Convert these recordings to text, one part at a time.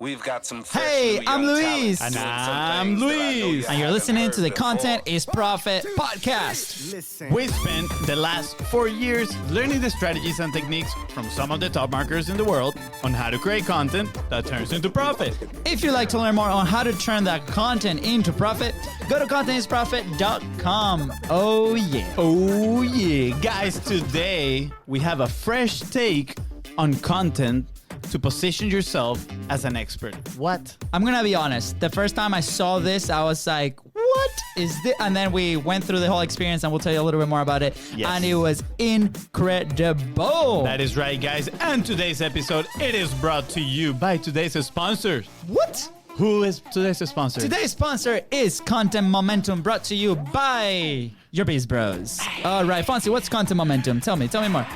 We've got some fresh Hey, new I'm young Luis. talent And doing some I'm things that I know Luis. you And you're haven't listening to the heard Content before. is Profit podcast. We spent the last 4 years learning the strategies and techniques from some of the top marketers in the world on how to create content that turns into profit. If you'd like to learn more on how to turn that content into profit, go to contentisprofit.com. Oh, yeah. Oh yeah, guys, today we have a fresh take on content to position yourself as an expert. What? I'm going to be honest. The first time I saw this, I was like, what is this? And then we went through the whole experience and we'll tell you a little bit more about it. Yes. And it was incredible. That is right, guys. And today's episode, it is brought to you by today's sponsors. What? Who is today's sponsor? Today's sponsor is Content Momentum, brought to you by your Bees Bros. All right, Fonzie, what's Content Momentum? Tell me more.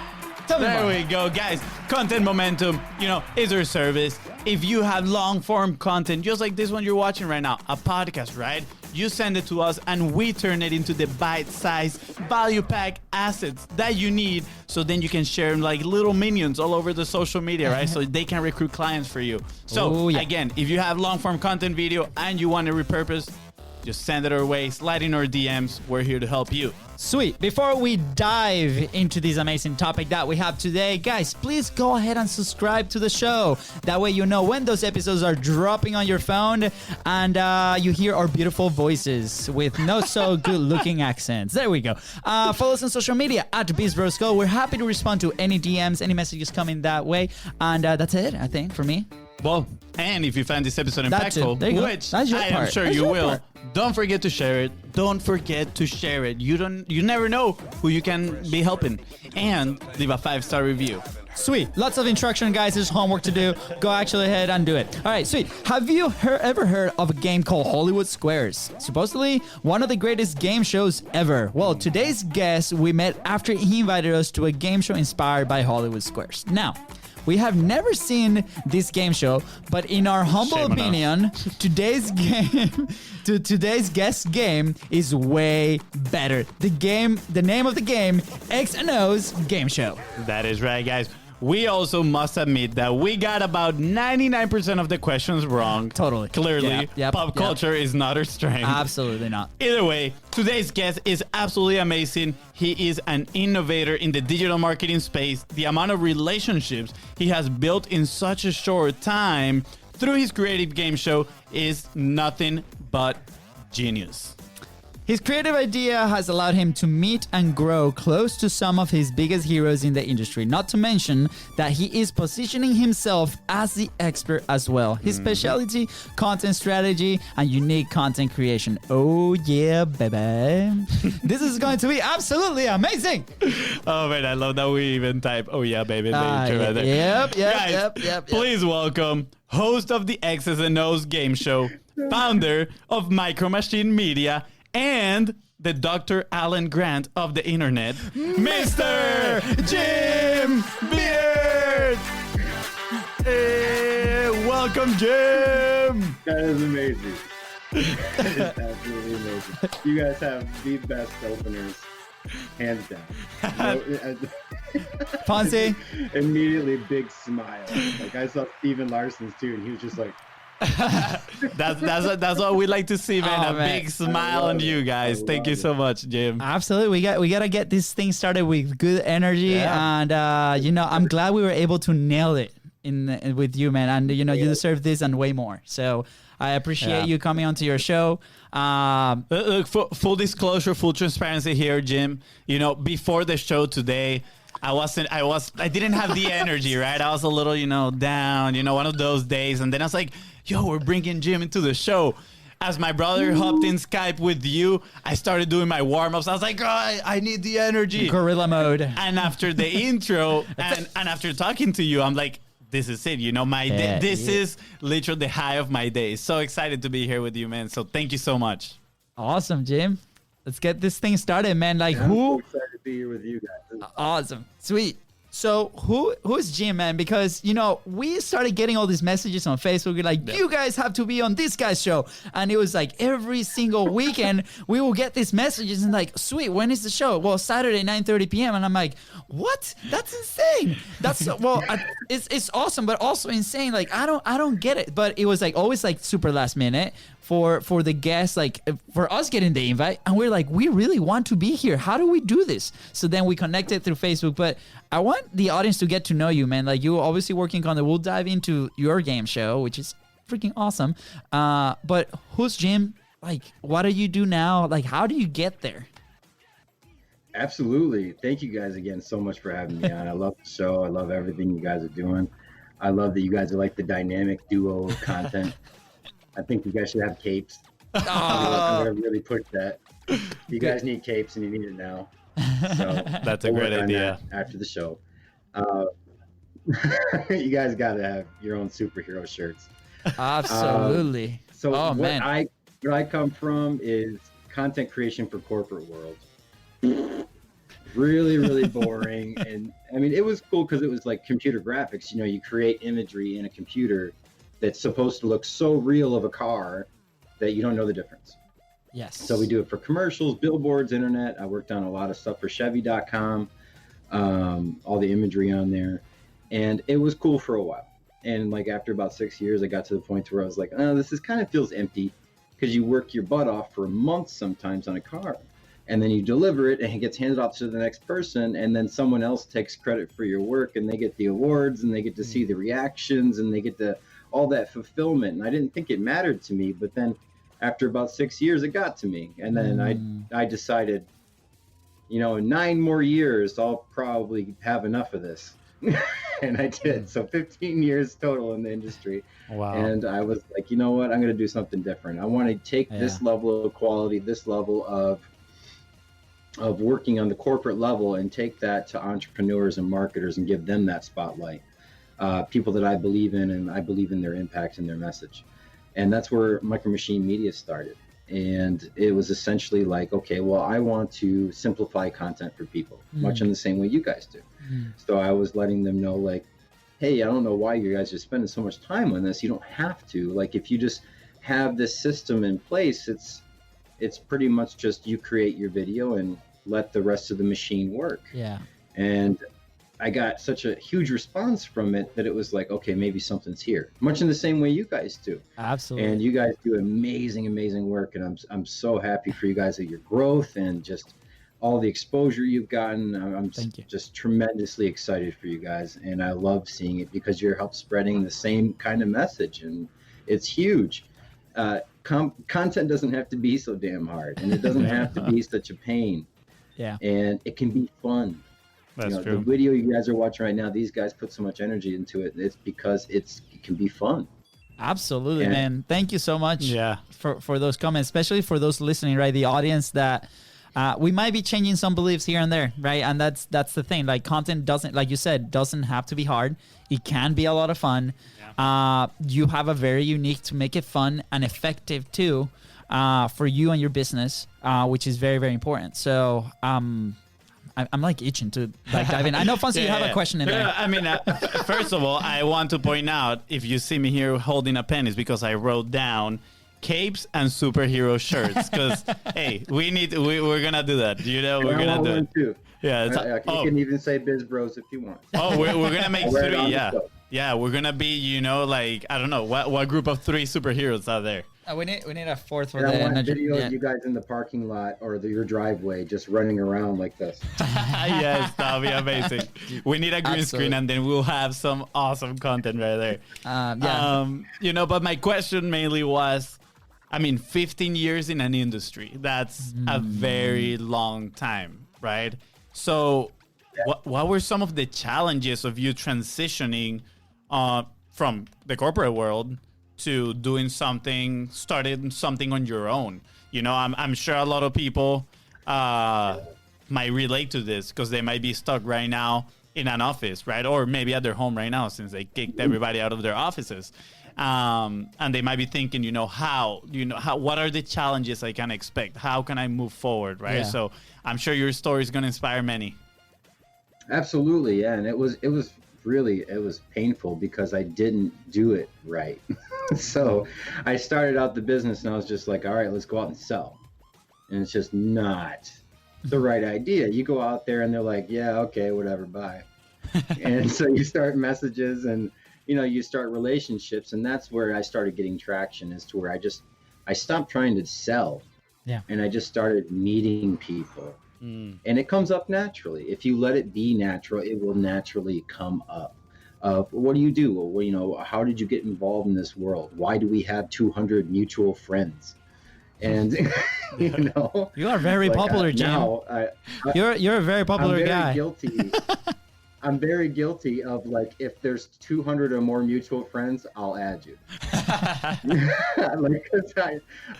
Tell me There more. we go, guys. Content Momentum, is our service. If you have long-form content, just like this one you're watching right now, a podcast, right? You send it to us and we turn it into the bite-sized value pack assets that you need, so then you can share them like little minions all over the social media, right? So they can recruit clients for you. So Oh, yeah. again, if you have long-form content video and you want to repurpose, just send it our way, slide in our DMs. We're here to help you. Sweet. Before we dive into this amazing topic that we have today, guys, please go ahead and subscribe to the show. That way you know when those episodes are dropping on your phone and you hear our beautiful voices with no so good looking accents. There we go. Follow us on social media at BeastBrosCo. We're happy to respond to any DMs, any messages coming that way. And that's it, I think, for me. Well, and if you find this episode That's it. impactful, There you go. which That's your I am part. sure That's you your will, part. don't forget to share it. Don't forget to share it. You never know who you can be helping. And leave a 5-star review. Sweet. Lots of instruction, guys. There's homework to do. Go actually ahead and do it. All right, sweet. Have you ever heard of a game called Hollywood Squares? Supposedly one of the greatest game shows ever. Well, today's guest we met after he invited us to a game show inspired by Hollywood Squares. Now, we have never seen this game show, but in our humble Shame on us. opinion, today's guest game is way better. The name of the game, X and O's Game Show. That is right, guys. We also must admit that we got about 99% of the questions wrong. Totally. Clearly, Yep, pop yep. culture is not our strength. Absolutely not. Either way, today's guest is absolutely amazing. He is an innovator in the digital marketing space. The amount of relationships he has built in such a short time through his creative game show is nothing but genius. His creative idea has allowed him to meet and grow close to some of his biggest heroes in the industry, not to mention that he is positioning himself as the expert as well. His specialty, content strategy, and unique content creation. Oh yeah, baby. This is going to be absolutely amazing. Oh man, I love that we even type, oh yeah, baby, right there. Yep. Guys, please welcome host of the X's and O's game show, founder of Micro Machine Media, and the Dr. Alan Grant of the internet, Mr. Jim Beard. Hey, welcome, Jim. That is amazing. That is absolutely amazing. You guys have the best openers, hands down. Fonzie. Immediately, big smile. Like I saw Steven Larson's too, and he was just like, That's what we like to see, man. Oh, A man. big smile on you guys. Thank you so much, Jim. Absolutely, we gotta get this thing started with good energy, Yeah. and I'm glad we were able to nail it with you, man. And you deserve this and way more. So I appreciate you coming onto your show. Look, full disclosure, full transparency here, Jim. Before the show today, I didn't have the energy, right? I was a little, down, one of those days. And then I was like, yo, we're bringing Jim into the show. As my brother hopped in Skype with you, I started doing my warm-ups. I was like, oh, I need the energy. Gorilla mode. And after the intro and after talking to you, I'm like, this is it. This is literally the high of my day. So excited to be here with you, man. So thank you so much. Awesome, Jim. Let's get this thing started, man. Like I'm so who? excited to be here with you guys. Awesome. Sweet. So who's Jim, man? Because, you know, we started getting all these messages on Facebook like, you guys have to be on this guy's show. And it was like every single weekend we will get these messages and like, sweet, when is the show? Well, Saturday, 9:30 p.m. And I'm like, what? That's insane. That's it's awesome, but also insane. Like, I don't get it. But it was like always like super last minute for the guests, like for us getting the invite, and we're like, we really want to be here. How do we do this? So then we connected through Facebook. But I want the audience to get to know you, man. Like, you obviously working on it. We'll dive into your game show, which is freaking awesome. But who's Jim? Like, what do you do now? Like, how do you get there? Absolutely. Thank you guys again so much for having me on. I love the show. I love everything you guys are doing. I love that you guys are like the dynamic duo of content. I think you guys should have capes. I'm going to really push that. You guys need capes and you need it now. So that's a great idea. After the show. You guys got to have your own superhero shirts. Absolutely. So man. where I come from is content creation for corporate world. Really, really boring. And I mean, it was cool because it was like computer graphics. You know, you create imagery in a computer that's supposed to look so real of a car that you don't know the difference. Yes. So we do it for commercials, billboards, internet. I worked on a lot of stuff for Chevy.com, all the imagery on there. And it was cool for a while. And like after about 6 years, I got to the point where I was like, oh, this is kind of feels empty, because you work your butt off for months sometimes on a car. And then you deliver it and it gets handed off to the next person, and then someone else takes credit for your work and they get the awards and they get to see the reactions and they get to all that fulfillment. And I didn't think it mattered to me, but then after about 6 years, it got to me. And then I decided, you know, in 9 more years, I'll probably have enough of this. And I did. So 15 years total in the industry. Wow. And I was like, you know what, I'm going to do something different. I want to take this level of quality, this level of working on the corporate level, and take that to entrepreneurs and marketers and give them that spotlight. People that I believe in, and I believe in their impact and their message. And that's where Micro Machine Media started. And it was essentially like, okay, well, I want to simplify content for people, much in the same way you guys do. So I was letting them know, like, hey, I don't know why you guys are spending so much time on this. You don't have to. Like, if you just have this system in place, it's pretty much just you create your video and let the rest of the machine work. Yeah. And I got such a huge response from it that it was like, okay, maybe something's here. Much in the same way you guys do. Absolutely. And you guys do amazing, amazing work. And I'm so happy for you guys at your growth and just all the exposure you've gotten. I'm just tremendously excited for you guys. And I love seeing it because you're help spreading the same kind of message. And it's huge. Content doesn't have to be so damn hard, and it doesn't have to be such a pain. Yeah. And it can be fun. That's true. The video you guys are watching right now, these guys put so much energy into it. It's because it can be fun. Absolutely, man. Thank you so much for those comments, especially for those listening, right? The audience that we might be changing some beliefs here and there, right? And that's the thing. Like, content doesn't, like you said, doesn't have to be hard. It can be a lot of fun. Yeah. You have a very unique to make it fun and effective too, for you and your business, which is very, very important. So, I'm like itching to like dive in. I know, Fonzie, you have a question in there. I mean, first of all, I want to point out, if you see me here holding a pen, it's because I wrote down capes and superhero shirts. Because hey, we're gonna do that. You know, we're gonna do it. Too. Yeah, you can even say Biz Bros if you want. Oh, we're gonna make 3. Yeah, we're gonna be, you know, like, I don't know what group of 3 superheroes out there. We need a 4th for and the I want video of you guys in the parking lot or your driveway just running around like this. Yes, that'll be amazing. We need a green screen, and then we'll have some awesome content right there. You know, but my question mainly was, I mean, 15 years in an industry, that's a very long time, right? So what were some of the challenges of you transitioning from the corporate world to starting something on your own? You know, I'm sure a lot of people might relate to this because they might be stuck right now in an office, right? Or maybe at their home right now, since they kicked everybody out of their offices. And they might be thinking, what are the challenges I can expect? How can I move forward, right? Yeah. So I'm sure your story is going to inspire many. Absolutely, yeah. And it was painful because I didn't do it right. So I started out the business and I was just like, all right, let's go out and sell. And it's just not the right idea. You go out there and they're like, yeah, okay, whatever, bye. And so you start messages and you start relationships, and that's where I started getting traction, is to where I stopped trying to sell. Yeah. And I just started meeting people. And it comes up naturally. If you let it be natural, it will naturally come up. What do you do? Well, how did you get involved in this world? Why do we have 200 mutual friends? And you are very popular, Jim. Now, You're a very popular guy. I'm very guilty of, like, if there's 200 or more mutual friends, I'll add you. Like, 'cause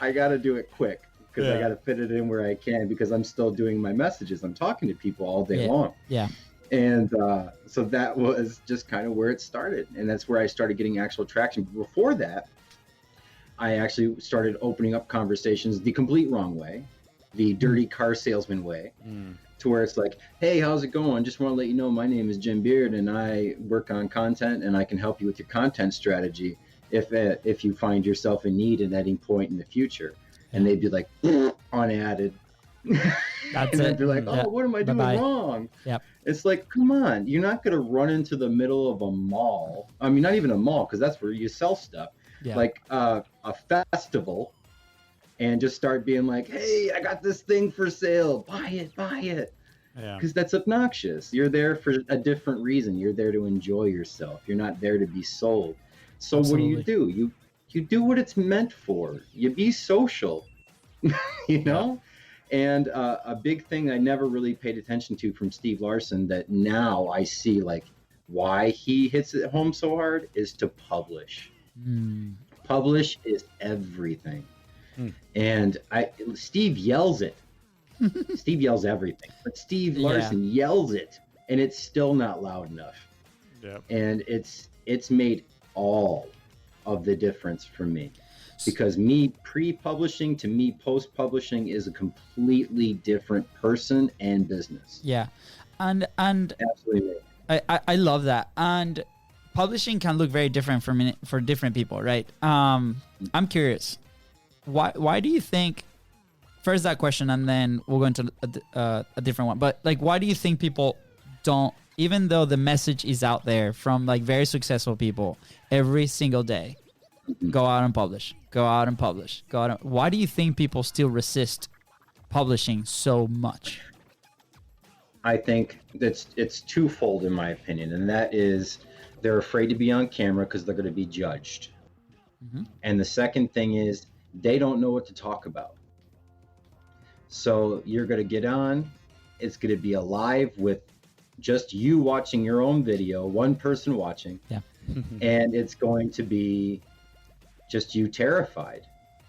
I got to do it quick, because I got to fit it in where I can, because I'm still doing my messages. I'm talking to people all day long. Yeah. And so that was just kind of where it started. And that's where I started getting actual traction. Before that, I actually started opening up conversations the complete wrong way, the dirty car salesman way. To where it's like, hey, how's it going? Just want to let you know my name is Jim Beard and I work on content, and I can help you with your content strategy if you find yourself in need at any point in the future. And they'd be like, unadded. That's and it. they'd be like, oh, what am I doing wrong? Yep. It's like, come on, you're not going to run into the middle of a mall. I mean, not even a mall, because that's where you sell stuff. Yeah. Like a festival, and just start being like, hey, I got this thing for sale. Buy it. Yeah. Because that's obnoxious. You're there for a different reason. You're there to enjoy yourself. You're not there to be sold. So Absolutely. What do? You do what it's meant for. You be social, And a big thing I never really paid attention to from Steve Larson, that now I see, like, why he hits it home so hard, is to publish. Publish is everything. And Steve yells it. Steve yells everything, but Steve Larson yells it, and it's still not loud enough. Yep. And it's made all of the difference for me, because me pre-publishing to me post-publishing is a completely different person and business. Yeah. And Absolutely. I love that. And publishing can look very different for different people, right? I'm curious. Why do you think, first that question, and then we'll go into a different one, but, like, why do you think people don't, even though the message is out there from, like, very successful people every single day, go out and publish, why do you think people still resist publishing so much? I think it's twofold, in my opinion, and that is, they're afraid to be on camera because they're going to be judged. And the second thing is, they don't know what to talk about. So you're going to get on, it's going to be a live with just you watching your own video, one person watching. Yeah. And it's going to be just you terrified.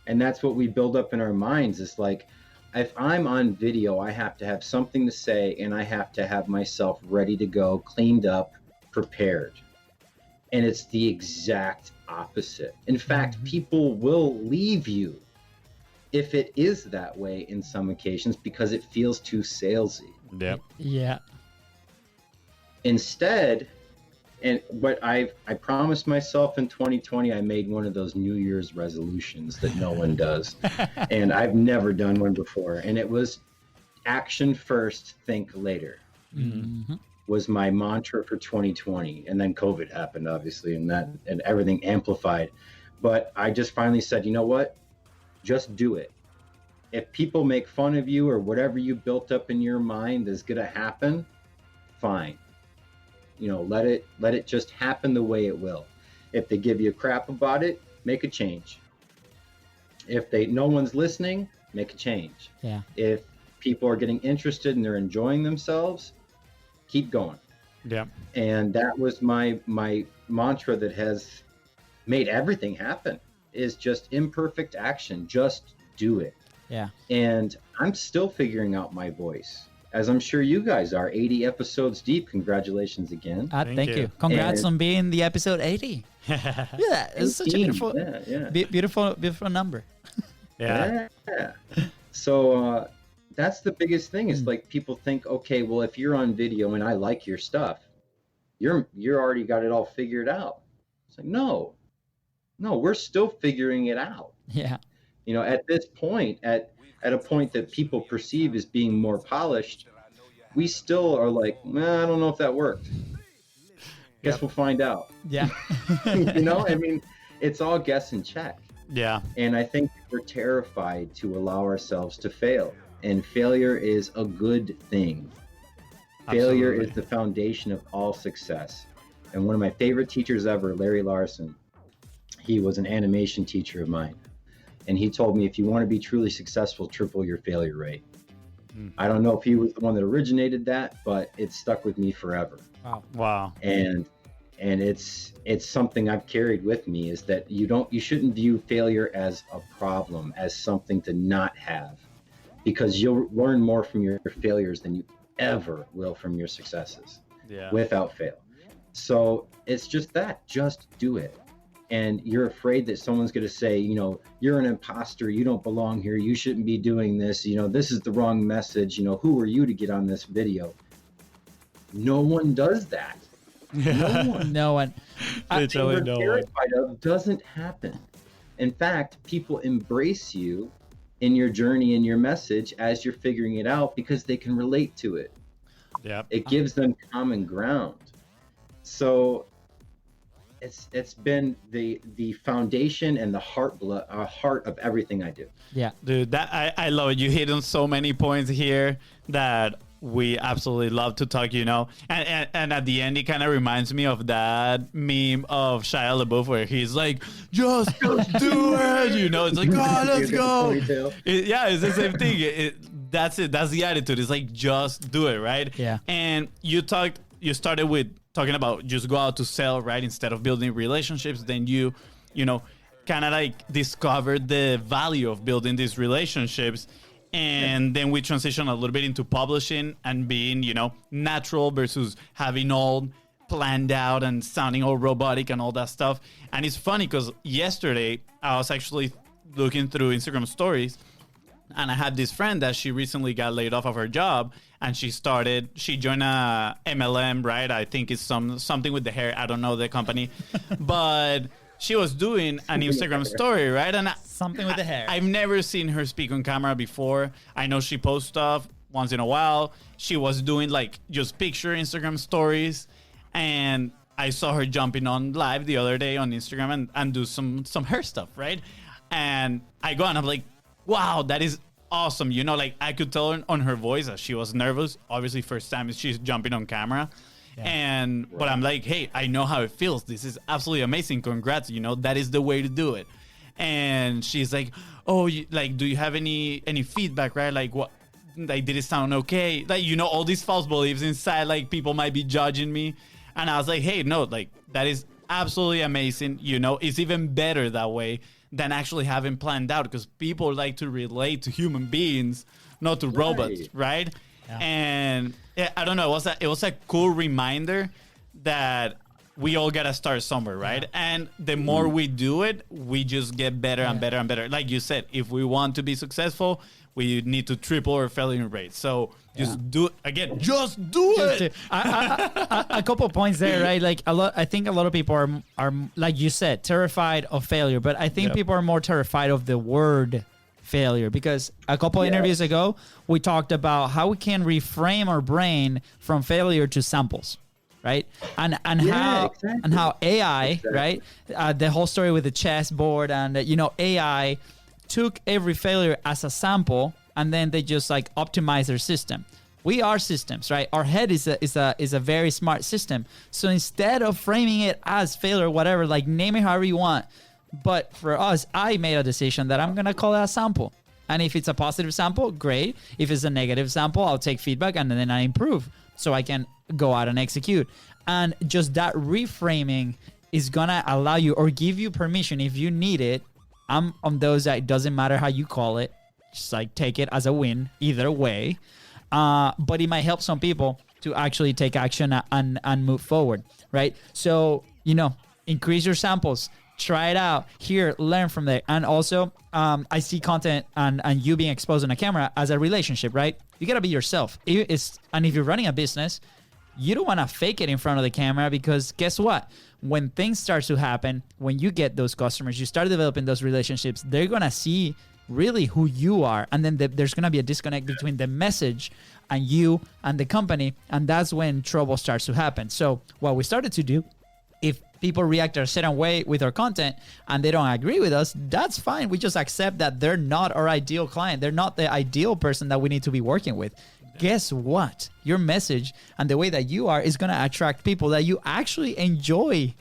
And that's what we build up in our minds. It's like, if I'm on video, I have to have something to say, and I have to have myself ready to go, cleaned up, prepared. And it's the exact opposite. In fact, people will leave you if it is that way in some occasions, because it feels too salesy. Yep. Yeah. Instead, but I promised myself in 2020, I made one of those New Year's resolutions that no one does. And I've never done one before. And it was action first, think later. Was my mantra for 2020. And then COVID happened, obviously, and everything amplified. But I just finally said, you know what? Just do it. If people make fun of you, or whatever you built up in your mind is going to happen, fine. Let it just happen the way it will. If they give you crap about it, make a change. If no one's listening, make a change. Yeah. If people are getting interested and they're enjoying themselves, keep going. Yeah. And that was my mantra that has made everything happen, is just imperfect action. Just do it. Yeah. And I'm still figuring out my voice, as I'm sure you guys are. 80 episodes deep. Congratulations again. Thank you. Congrats on being the episode 80. Yeah, it's such a beautiful, beautiful number. Yeah. So that's the biggest thing. Is like people think, okay, well, if you're on video and I like your stuff, you're already got it all figured out. It's like, no, we're still figuring it out. Yeah. You know, at this point, at a point that people perceive as being more polished, we still are like, I don't know if that worked. Guess we'll find out. Yeah. You know, I mean, it's all guess and check. Yeah. And I think we're terrified to allow ourselves to fail. And failure is a good thing. Failure Absolutely. is the foundation of all success. And one of my favorite teachers ever, Larry Larson, he was an animation teacher of mine. And he told me, if you want to be truly successful, triple your failure rate. I don't know if he was the one that originated that, but it stuck with me forever. Wow. And it's something I've carried with me, is that you shouldn't view failure as a problem, as something to not have, because you'll learn more from your failures than you ever will from your successes. Yeah. Without fail. So it's just do it. And you're afraid that someone's going to say, you know, you're an imposter, you don't belong here, you shouldn't be doing this, you know, this is the wrong message, you know, who are you to get on this video? No one does that. No one. No one. Literally What no they're one. terrified of doesn't happen. In fact, people embrace you in your journey and your message as you're figuring it out, because they can relate to it. Yeah. It gives them common ground. So it's been the foundation and the heart of everything I do. Yeah. Dude, that I love it. You hit on so many points here that we absolutely love to talk, you know. And at the end, it kind of reminds me of that meme of Shia LaBeouf where he's like, just do it, you know. It's like, oh, let's go. Yeah, it's the same thing. That's it. That's the attitude. It's like, just do it, right? Yeah. And you started with talking about just go out to sell, right? Instead of building relationships, then you know, kind of like discovered the value of building these relationships. And then we transition a little bit into publishing and being, you know, natural versus having all planned out and sounding all robotic and all that stuff. And it's funny because yesterday I was actually looking through Instagram stories, and I had this friend that she recently got laid off of her job, and she joined a MLM, right? I think it's something with the hair. I don't know the company, but she was doing an Instagram story, right? And Something with the hair. I've never seen her speak on camera before. I know she posts stuff once in a while. She was doing like just picture Instagram stories, and I saw her jumping on live the other day on Instagram and do some hair stuff, right? And I go and I'm like, wow, that is awesome. You know, like I could tell on her voice that she was nervous. Obviously, first time she's jumping on camera. Yeah. But I'm like, hey, I know how it feels. This is absolutely amazing. Congrats. You know, that is the way to do it. And she's like, oh, do you have any feedback, right? Like, what? Like, did it sound okay? Like, you know, all these false beliefs inside, like people might be judging me. And I was like, hey, no, like that is absolutely amazing. You know, it's even better that way than actually having planned out, because people like to relate to human beings, not to robots, right? Yeah. And yeah, I don't know. It was a cool reminder that we all gotta start somewhere, right? Yeah. And the more we do it, we just get better and better and better. Like you said, if we want to be successful, we need to triple our failure rate. So just do it again. Just do it. A couple points there, right? Like I think a lot of people are like you said, terrified of failure, but I think people are more terrified of the word failure, because a couple interviews ago we talked about how we can reframe our brain from failure to samples, right? And how AI, right? The whole story with the chessboard, and you know, AI took every failure as a sample, and then they just like optimize their system. We are systems, right? Our head is a very smart system. So instead of framing it as failure, whatever, like name it however you want. But for us, I made a decision that I'm going to call it a sample. And if it's a positive sample, great. If it's a negative sample, I'll take feedback and then I improve so I can go out and execute. And just that reframing is going to allow you or give you permission if you need it. I'm on those that it doesn't matter how you call it. Just like take it as a win either way. But it might help some people to actually take action and move forward, right? So, you know, increase your samples. try it out here, learn from there. And also, I see content and you being exposed on a camera as a relationship, right? You gotta be yourself. And if you're running a business, you don't want to fake it in front of the camera, because guess what? When things start to happen, when you get those customers, you start developing those relationships, they're going to see really who you are. And then there's going to be a disconnect between the message and you and the company. And that's when trouble starts to happen. So what we started to do, if people react a certain way with our content and they don't agree with us, that's fine. We just accept that they're not our ideal client. They're not the ideal person that we need to be working with. Guess what? Your message and the way that you are is going to attract people that you actually enjoy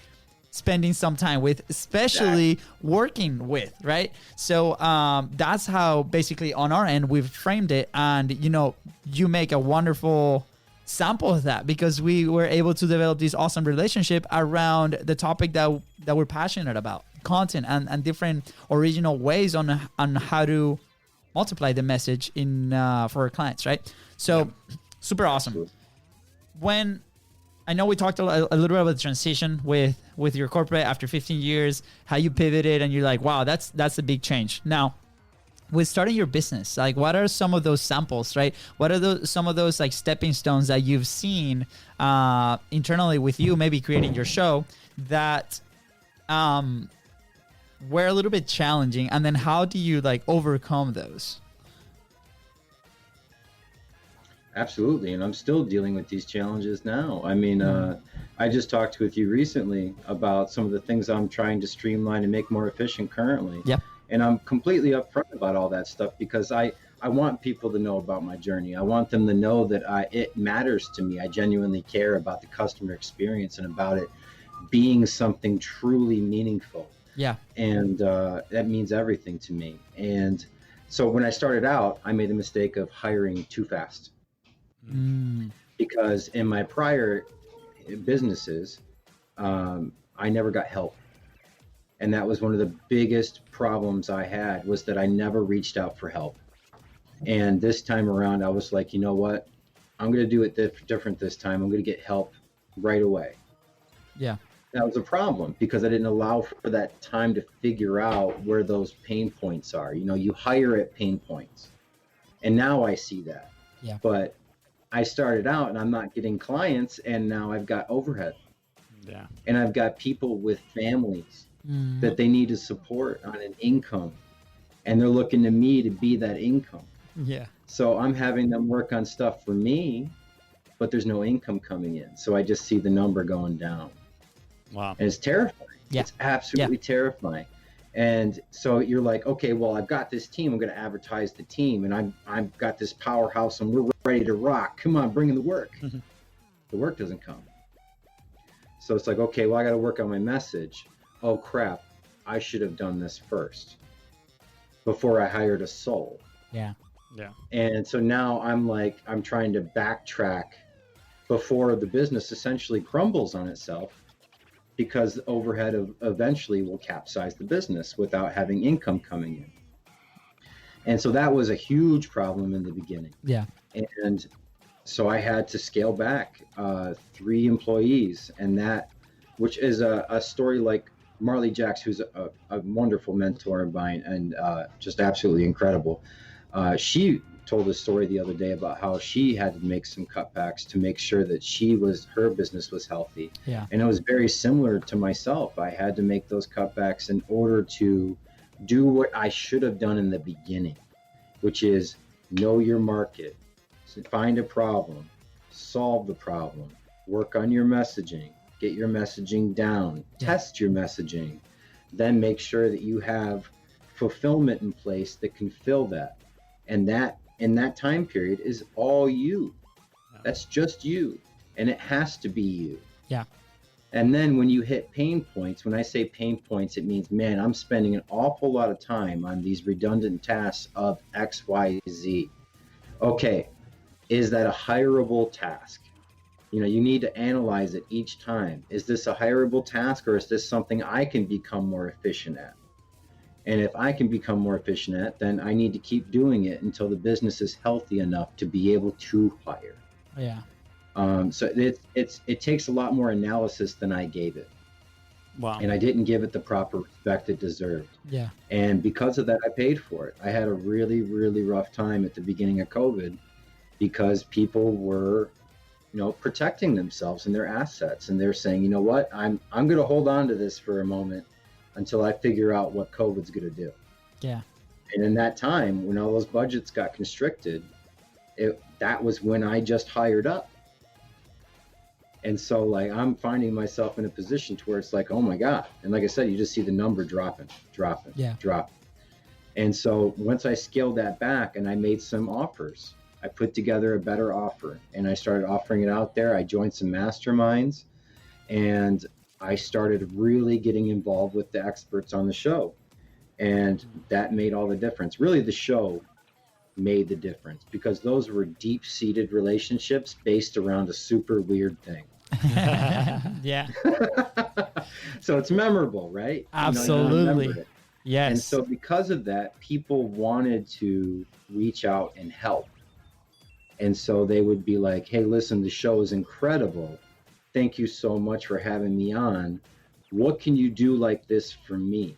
spending some time with, especially working with, right? So that's how basically on our end we've framed it. And, you know, you make a wonderful sample of that, because we were able to develop this awesome relationship around the topic that we're passionate about, content and different original ways on how to multiply the message in for our clients, right? So super awesome. Absolutely. When I know we talked a little bit about the transition with your corporate after 15 years, how you pivoted and you're like, wow, that's a big change. Now, with starting your business, like what are some of those samples, right? What are some of those like stepping stones that you've seen internally with you, maybe creating your show, that were a little bit challenging, and then how do you like overcome those? Absolutely, and I'm still dealing with these challenges now. I mean, I just talked with you recently about some of the things I'm trying to streamline and make more efficient currently. Yeah. And I'm completely upfront about all that stuff, because I want people to know about my journey. I want them to know that it matters to me. I genuinely care about the customer experience and about it being something truly meaningful. Yeah. And that means everything to me. And so when I started out, I made the mistake of hiring too fast. Because in my prior businesses, I never got help. And that was one of the biggest problems I had, was that I never reached out for help. And this time around, I was like, you know what? I'm going to do it different this time. I'm going to get help right away. Yeah. That was a problem, because I didn't allow for that time to figure out where those pain points are. You know, you hire at pain points. And now I see that. Yeah. But I started out and I'm not getting clients, and now I've got overhead. Yeah. And I've got people with families that they need to support on an income, and they're looking to me to be that income. Yeah. So I'm having them work on stuff for me, but there's no income coming in. So I just see the number going down. Wow. And it's terrifying. Yeah. It's absolutely terrifying. And so you're like, okay, well, I've got this team. I'm going to advertise the team, and I've got this powerhouse, and we're ready to rock. Come on, bring in the work. The work doesn't come. So it's like, okay, well, I got to work on my message. Oh crap, I should have done this first before I hired a soul. Yeah. Yeah. And so now I'm trying to backtrack before the business essentially crumbles on itself, because the overhead eventually will capsize the business without having income coming in. And so that was a huge problem in the beginning. Yeah. And so I had to scale back 3 employees, and that, which is a story like Marley Jacks, who's a wonderful mentor of mine and just absolutely incredible. She told a story the other day about how she had to make some cutbacks to make sure that her business was healthy. Yeah. And it was very similar to myself. I had to make those cutbacks in order to do what I should have done in the beginning, which is know your market, find a problem, solve the problem, work on your messaging, get your messaging down, test your messaging, then make sure that you have fulfillment in place that can fill that. And that in that time period is all you. That's just you. And it has to be you. Yeah. And then when you hit pain points, when I say pain points, it means, man, I'm spending an awful lot of time on these redundant tasks of X, Y, Z. Okay, is that a hireable task? You know, you need to analyze it each time. Is this a hireable task, or is this something I can become more efficient at? And if I can become more efficient at, then I need to keep doing it until the business is healthy enough to be able to hire. Yeah. So it takes a lot more analysis than I gave it. Wow. And I didn't give it the proper respect it deserved. Yeah. And because of that, I paid for it. I had a really, really rough time at the beginning of COVID because people were, protecting themselves and their assets. And they're saying, you know what, I'm going to hold on to this for a moment until I figure out what COVID's going to do. Yeah. And in that time, when all those budgets got constricted, that was when I just hired up. And so like, I'm finding myself in a position to where it's like, oh my God. And like I said, you just see the number dropping. Drop. And so once I scaled that back and I made some offers, I put together a better offer and I started offering it out there. I joined some masterminds and I started really getting involved with the experts on the show. And that made all the difference. Really, the show made the difference because those were deep-seated relationships based around a super weird thing. Yeah. So it's memorable, right? Absolutely. Yes. And so because of that, people wanted to reach out and help. And so they would be like, hey, listen, the show is incredible. Thank you so much for having me on. What can you do like this for me?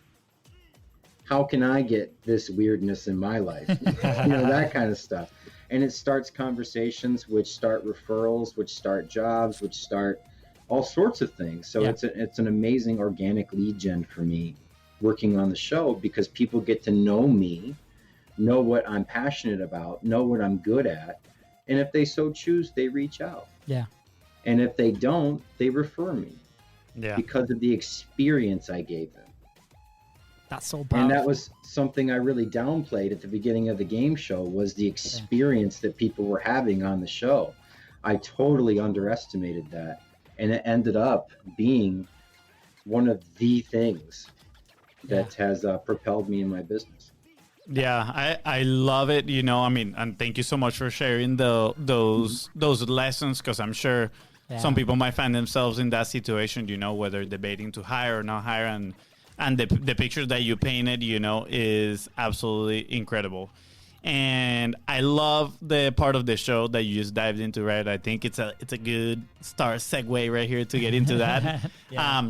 How can I get this weirdness in my life? That kind of stuff. And it starts conversations, which start referrals, which start jobs, which start all sorts of things. So it's an amazing organic lead gen for me working on the show because people get to know me, know what I'm passionate about, know what I'm good at. And if they so choose, they reach out. Yeah. And if they don't, they refer me. Yeah. Because of the experience I gave them. That's so powerful. And that was something I really downplayed at the beginning of the game show was the experience that people were having on the show. I totally underestimated that. And it ended up being one of the things that has propelled me in my business. Yeah, I love it. And thank you so much for sharing those lessons because I'm sure some people might find themselves in that situation, whether debating to hire or not hire. And the picture that you painted, is absolutely incredible. And I love the part of the show that you just dived into, right? I think it's a good start segue right here to get into that.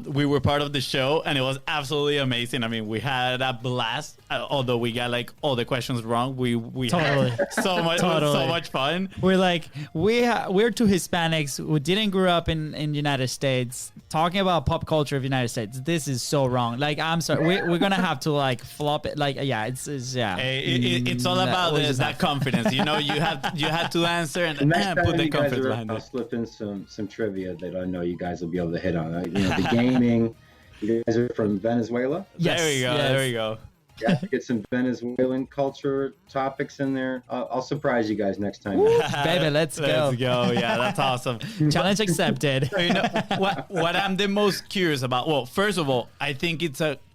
We were part of the show and it was absolutely amazing. I mean, we had a blast, although we got like all the questions wrong. We Totally. had so much, so much fun. We're like, we're two Hispanics who didn't grow up in the United States talking about pop culture of the United States. This is so wrong. Like, I'm sorry. We're going to have to like flop it. Like, It's all about that confidence. You had to answer and put the confidence behind it. I'll slip in some trivia that I know you guys will be able to hit on. The gaming. You guys are from Venezuela? Yes. There we go. Yes. There we go. Yeah, get some Venezuelan culture topics in there. I'll surprise you guys next time. Baby, let's go. Let's go. Yeah, that's awesome. Challenge accepted. What I'm the most curious about? Well, first of all, I think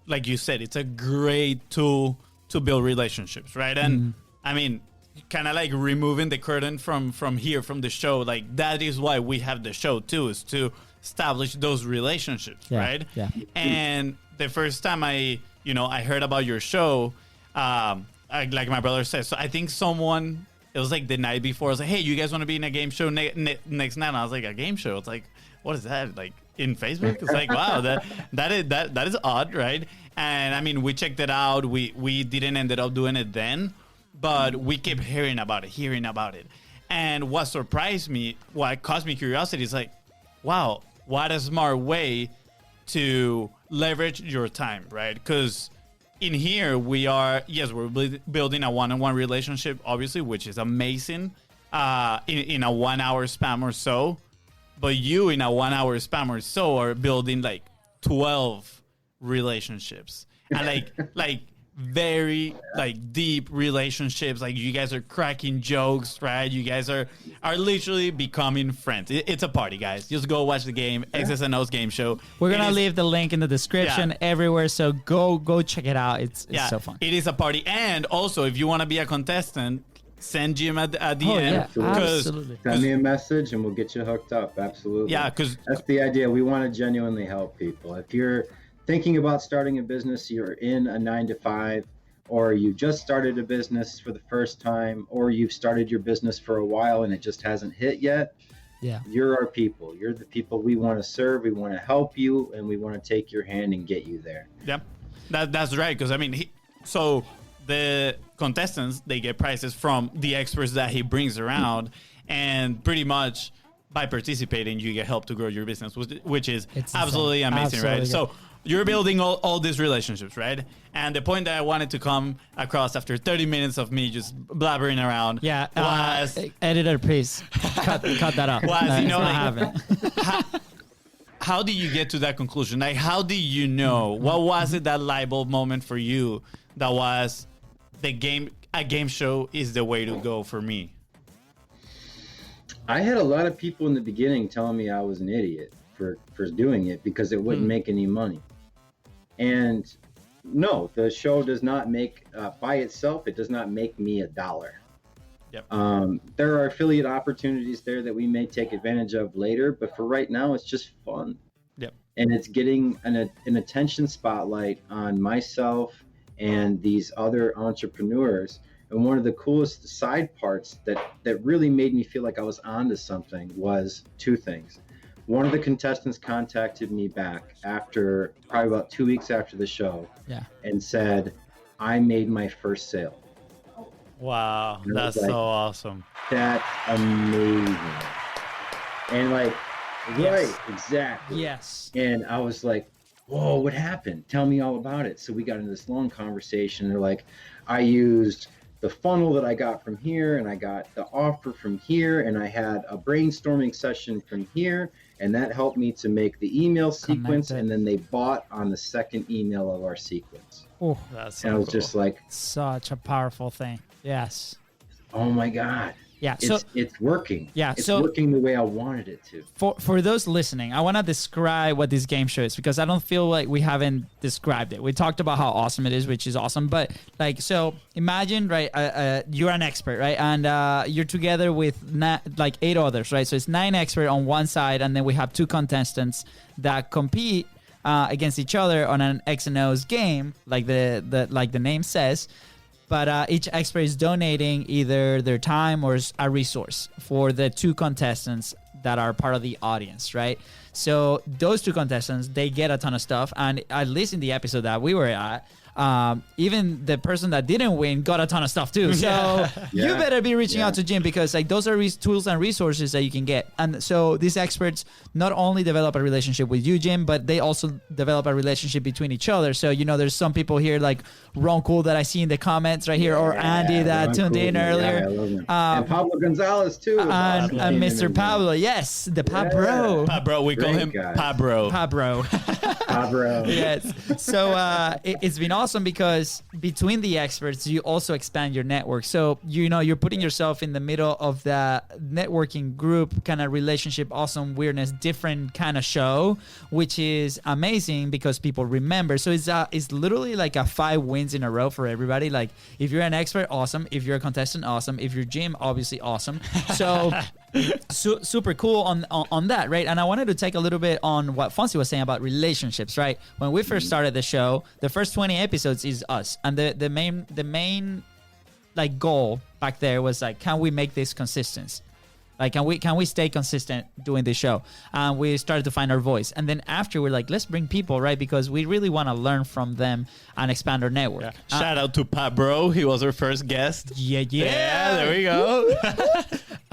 like you said, it's a great tool to build relationships, right? And I mean, kind of like removing the curtain from the show, like that is why we have the show too, is to establish those relationships, right? Yeah. And the first time I heard about your show, like my brother said, so I think it was like the night before, I was like, hey, you guys want to be in a game show next night? And I was like, a game show? It's like, what is that? Like in Facebook? It's like, wow, that is odd, right? And I mean, we checked it out. We didn't end up doing it then, but we kept hearing about it. And what surprised me, what caused me curiosity is like, wow, what a smart way to leverage your time, right? Because in here we're building a one-on-one relationship, obviously, which is amazing in a 1 hour span or so. But you in a 1 hour span or so are building like 12 relationships and like very like deep relationships. Like you guys are cracking jokes, right? You guys are literally becoming friends. It's a party, guys. Just go watch the game, X's and O's game show. We're gonna leave the link in the description everywhere, so go check it out. It's so fun. It is a party. And also, if you want to be a contestant, send Jim a DM. Absolutely. Send me a message and we'll get you hooked up. Absolutely. Yeah, because that's the idea. We want to genuinely help people. If you're thinking about starting a business, you're in a 9-to-5, or you just started a business for the first time, or you've started your business for a while and it just hasn't hit yet, Yeah. You're our people. You're the people we want to serve. We want to help you, and we want to take your hand and get you there. Yeah, that's right. Because I mean, so the contestants, they get prizes from the experts that he brings around, and pretty much by participating, you get help to grow your business, which is absolutely amazing, Absolutely right? good. So you're building all these relationships, right? And the point that I wanted to come across after 30 minutes of me just blabbering around was... editor, please cut that out. Was, you know, like, how do you get to that conclusion? Like, how do you know? What was it, that light bulb moment for you that was a game show is the way to go for me? I had a lot of people in the beginning telling me I was an idiot for doing it because it wouldn't make any money. And no, the show does not make, by itself, it does not make me $1. Yep. There are affiliate opportunities there that we may take advantage of later, but for right now, it's just fun. Yep. And it's getting an attention spotlight on myself and these other entrepreneurs. And one of the coolest side parts that really made me feel like I was onto something was two things. One of the contestants contacted me back after probably about 2 weeks after the show, and said, "I made my first sale." Wow, and that's like, so awesome. That's amazing. And like, right, exactly. Yes. And I was like, "Whoa, what happened? Tell me all about it." So we got into this long conversation. They're like, "I used the funnel that I got from here, and I got the offer from here, and I had a brainstorming session from here, and that helped me to make the email sequence." And then they bought on the second email of our sequence. Oh, that's so and I was cool. just like, such a powerful thing. Yes. oh my God. Yeah. It's working. Yeah. It's working the way I wanted it to. For those listening, I want to describe what this game show is, because I don't feel like we haven't described it. We talked about how awesome it is, which is awesome. But like, so imagine, right? You're an expert, right? And you're together with like 8 others, right? So it's 9 experts on one side, and then we have 2 contestants that compete against each other on an X and O's game, like the name says. But each expert is donating either their time or a resource for the 2 contestants that are part of the audience, right? So those 2 contestants, they get a ton of stuff. And at least in the episode that we were at, even the person that didn't win got a ton of stuff too. So you better be reaching out to Jim, because like those are tools and resources that you can get. And so these experts not only develop a relationship with you, Jim, but they also develop a relationship between each other. So, you know, there's some people here like Ron Cool that I see in the comments right here, or Andy that tuned in earlier. I love him. And Pablo Gonzalez too. And Mr. Pablo, yes, the Pabro. Pabro, we call him Pabro. Pabro. Pablo. Yes. So it's been awesome because between the experts, you also expand your network. So, you know, you're putting yourself in the middle of the networking group kind of relationship, awesome weirdness, different kind of show, which is amazing because people remember. So it's literally like a 5 wins in a row for everybody. Like if you're an expert, awesome. If you're a contestant, awesome. If you're Jim, obviously awesome. So super cool on that, right? And I wanted to take a little bit on what Fonzie was saying about relationships, right? When we first started the show, the first 20 episodes is us, and the main like goal back there was like, can we make this consistent? Like, can we stay consistent doing this show? And we started to find our voice. And then after, we're like, let's bring people, right? Because we really want to learn from them and expand our network. Yeah. Shout out to Pabro. He was our first guest. Yeah. There we go.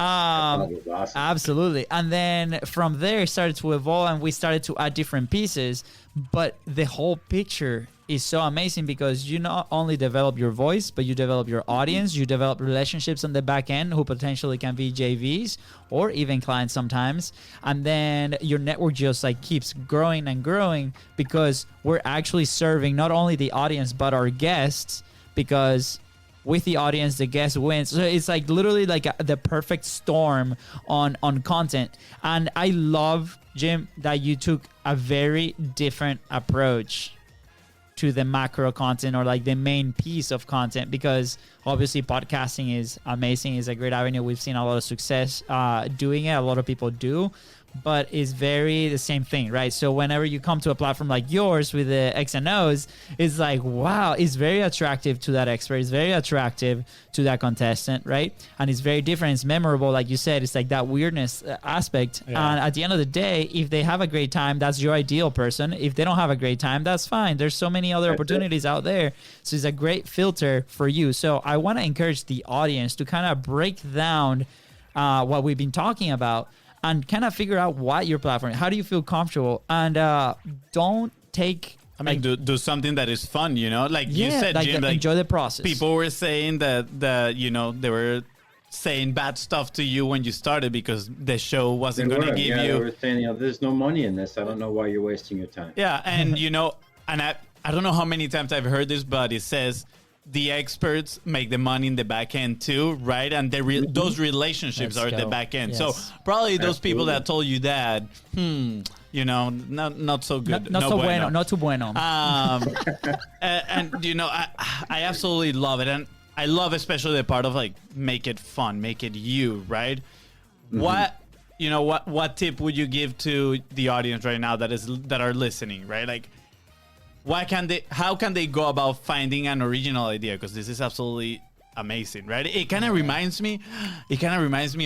Awesome. Absolutely. And then from there, it started to evolve, and we started to add different pieces. But the whole picture is so amazing because you not only develop your voice, but you develop your audience, you develop relationships on the back end who potentially can be JVs or even clients sometimes. And then your network just like keeps growing and growing because we're actually serving not only the audience, but our guests, because with the audience, the guest wins. So it's like literally like the perfect storm on content. And I love, Jim, that you took a very different approach to the macro content or like the main piece of content, because obviously podcasting is amazing. It's a great avenue. We've seen a lot of success doing it. A lot of people do. but it's very the same thing, right? So whenever you come to a platform like yours with the X and O's, it's like, wow, it's very attractive to that expert. It's very attractive to that contestant, right? And it's very different. It's memorable. Like you said, it's like that weirdness aspect. Yeah. And at the end of the day, if they have a great time, that's your ideal person. If they don't have a great time, that's fine. There's so many other opportunities out there. So it's a great filter for you. So I want to encourage the audience to kind of break down what we've been talking about and kind of figure out what your platform, how do you feel comfortable, and don't take. I mean, do something that is fun, you know? Like you said, like Jim, like enjoy the process. people were saying that they were saying bad stuff to you when you started because the show wasn't going to give They you. were saying, there's no money in this. I don't know why you're wasting your time. Yeah, and and I don't know how many times I've heard this, but it says the experts make the money in the back end too, right? And those relationships Let's are the go. back end. Yes. So probably those people Absolutely. that told you that, not so good. Not so bueno. Not too bueno. And I absolutely love it, and I love especially the part of like make it fun, make it you, right? What tip would you give to the audience right now that are listening, right? Like, how can they go about finding an original idea? Because this is absolutely amazing, right? It kind of reminds me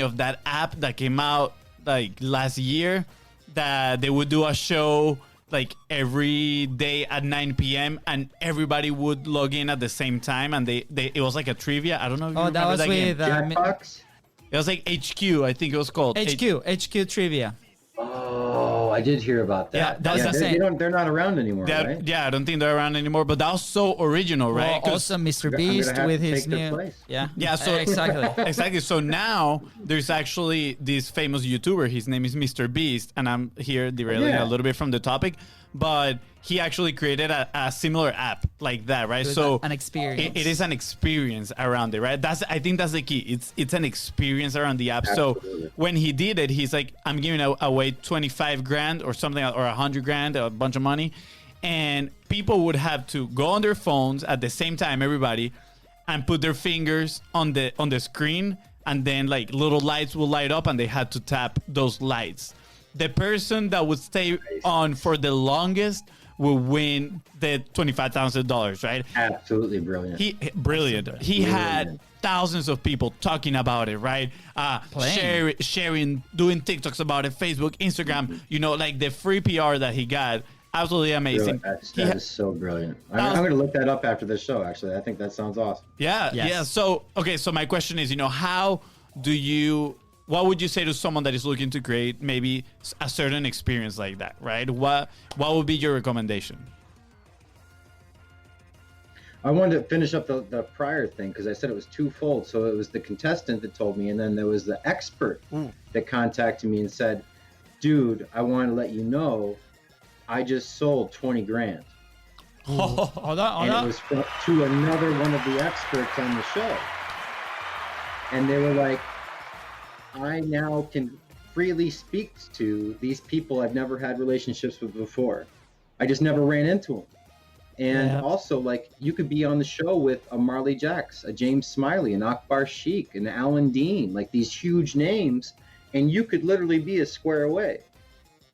of that app that came out like last year, that they would do a show like every day at 9 p.m. and everybody would log in at the same time, and it was like a trivia. I don't know if you remember that was that game. with Jackbox? It was like HQ, I think it was called. HQ trivia. Oh, I did hear about that. Yeah, that was the same. They're not around anymore, right? Yeah, I don't think they're around anymore, but that was so original, right? Well, 'Cause- also Mr. I'm Beast gonna have with to his take their new. place. Yeah, So exactly. exactly. So now there's actually this famous YouTuber. His name is Mr. Beast, and I'm here derailing Yeah. a little bit from the topic, but he actually created a similar app like that, right? It was So an experience. It is an experience around it, right? I think that's the key. It's an experience around the app. So Absolutely. when he did it, he's like, I'm giving away 25 grand or something, or 100 grand, a bunch of money, and people would have to go on their phones at the same time, everybody, and put their fingers on the screen, and then like little lights will light up, and they had to tap those lights. The person that would stay on for the longest will win the $25,000, right? Absolutely brilliant. Brilliant. He had thousands of people talking about it, right? Sharing, doing TikToks about it, Facebook, Instagram. Like the free PR that he got. Absolutely amazing. That is so brilliant. I'm going to look that up after this show, actually. I think that sounds awesome. Yeah, Yes. yeah. So my question is, what would you say to someone that is looking to create maybe a certain experience like that, right? What would be your recommendation? I wanted to finish up the prior thing because I said it was twofold. So it was the contestant that told me, and then there was the expert that contacted me and said, dude, I want to let you know I just sold 20 grand. Hold on. It was to another one of the experts on the show. And they were like, I now can freely speak to these people I've never had relationships with before. I just never ran into them. And also, like, you could be on the show with a Marley Jacks, a James Smiley, an Akbar Sheik, an Alan Dean, like these huge names, and you could literally be a square away.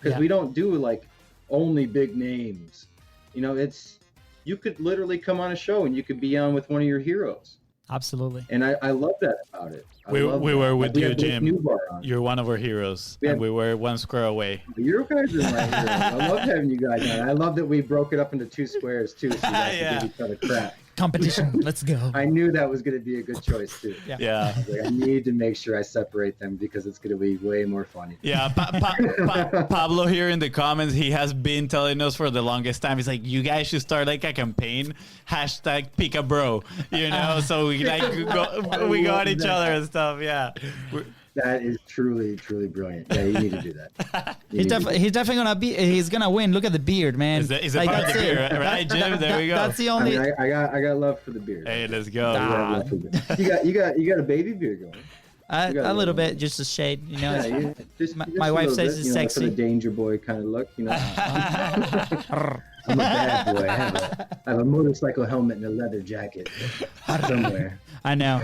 Because we don't do like only big names. You could literally come on a show and you could be on with one of your heroes. Absolutely. And I love that about it. We were with you, Jim. On. You're one of our heroes, and we were one square away. You guys are my heroes. I love having you guys on. I love that we broke it up into two squares too, so you guys can give each other crap. Competition. Let's go. I knew that was going to be a good choice too. Yeah. I need to make sure I separate them because it's going to be way more funny. Yeah, Pablo here in the comments, he has been telling us for the longest time. He's like, you guys should start like a campaign, #PickABro, so we go at each other and stuff. Yeah. That is truly, truly brilliant. Yeah, you need to do that. He's definitely gonna be. He's gonna win. Look at the beard, man. Is it part of the beard, right, Jim? There we go. That's the only. I got love for the beard. Hey, let's go. You got a baby beard going. You got A little bit, just a shade, you know. Yeah, just my a wife little says bit, it's you know, sexy. for the danger boy kind of look, you know. I'm a bad boy. I have a motorcycle helmet and a leather jacket somewhere. I know.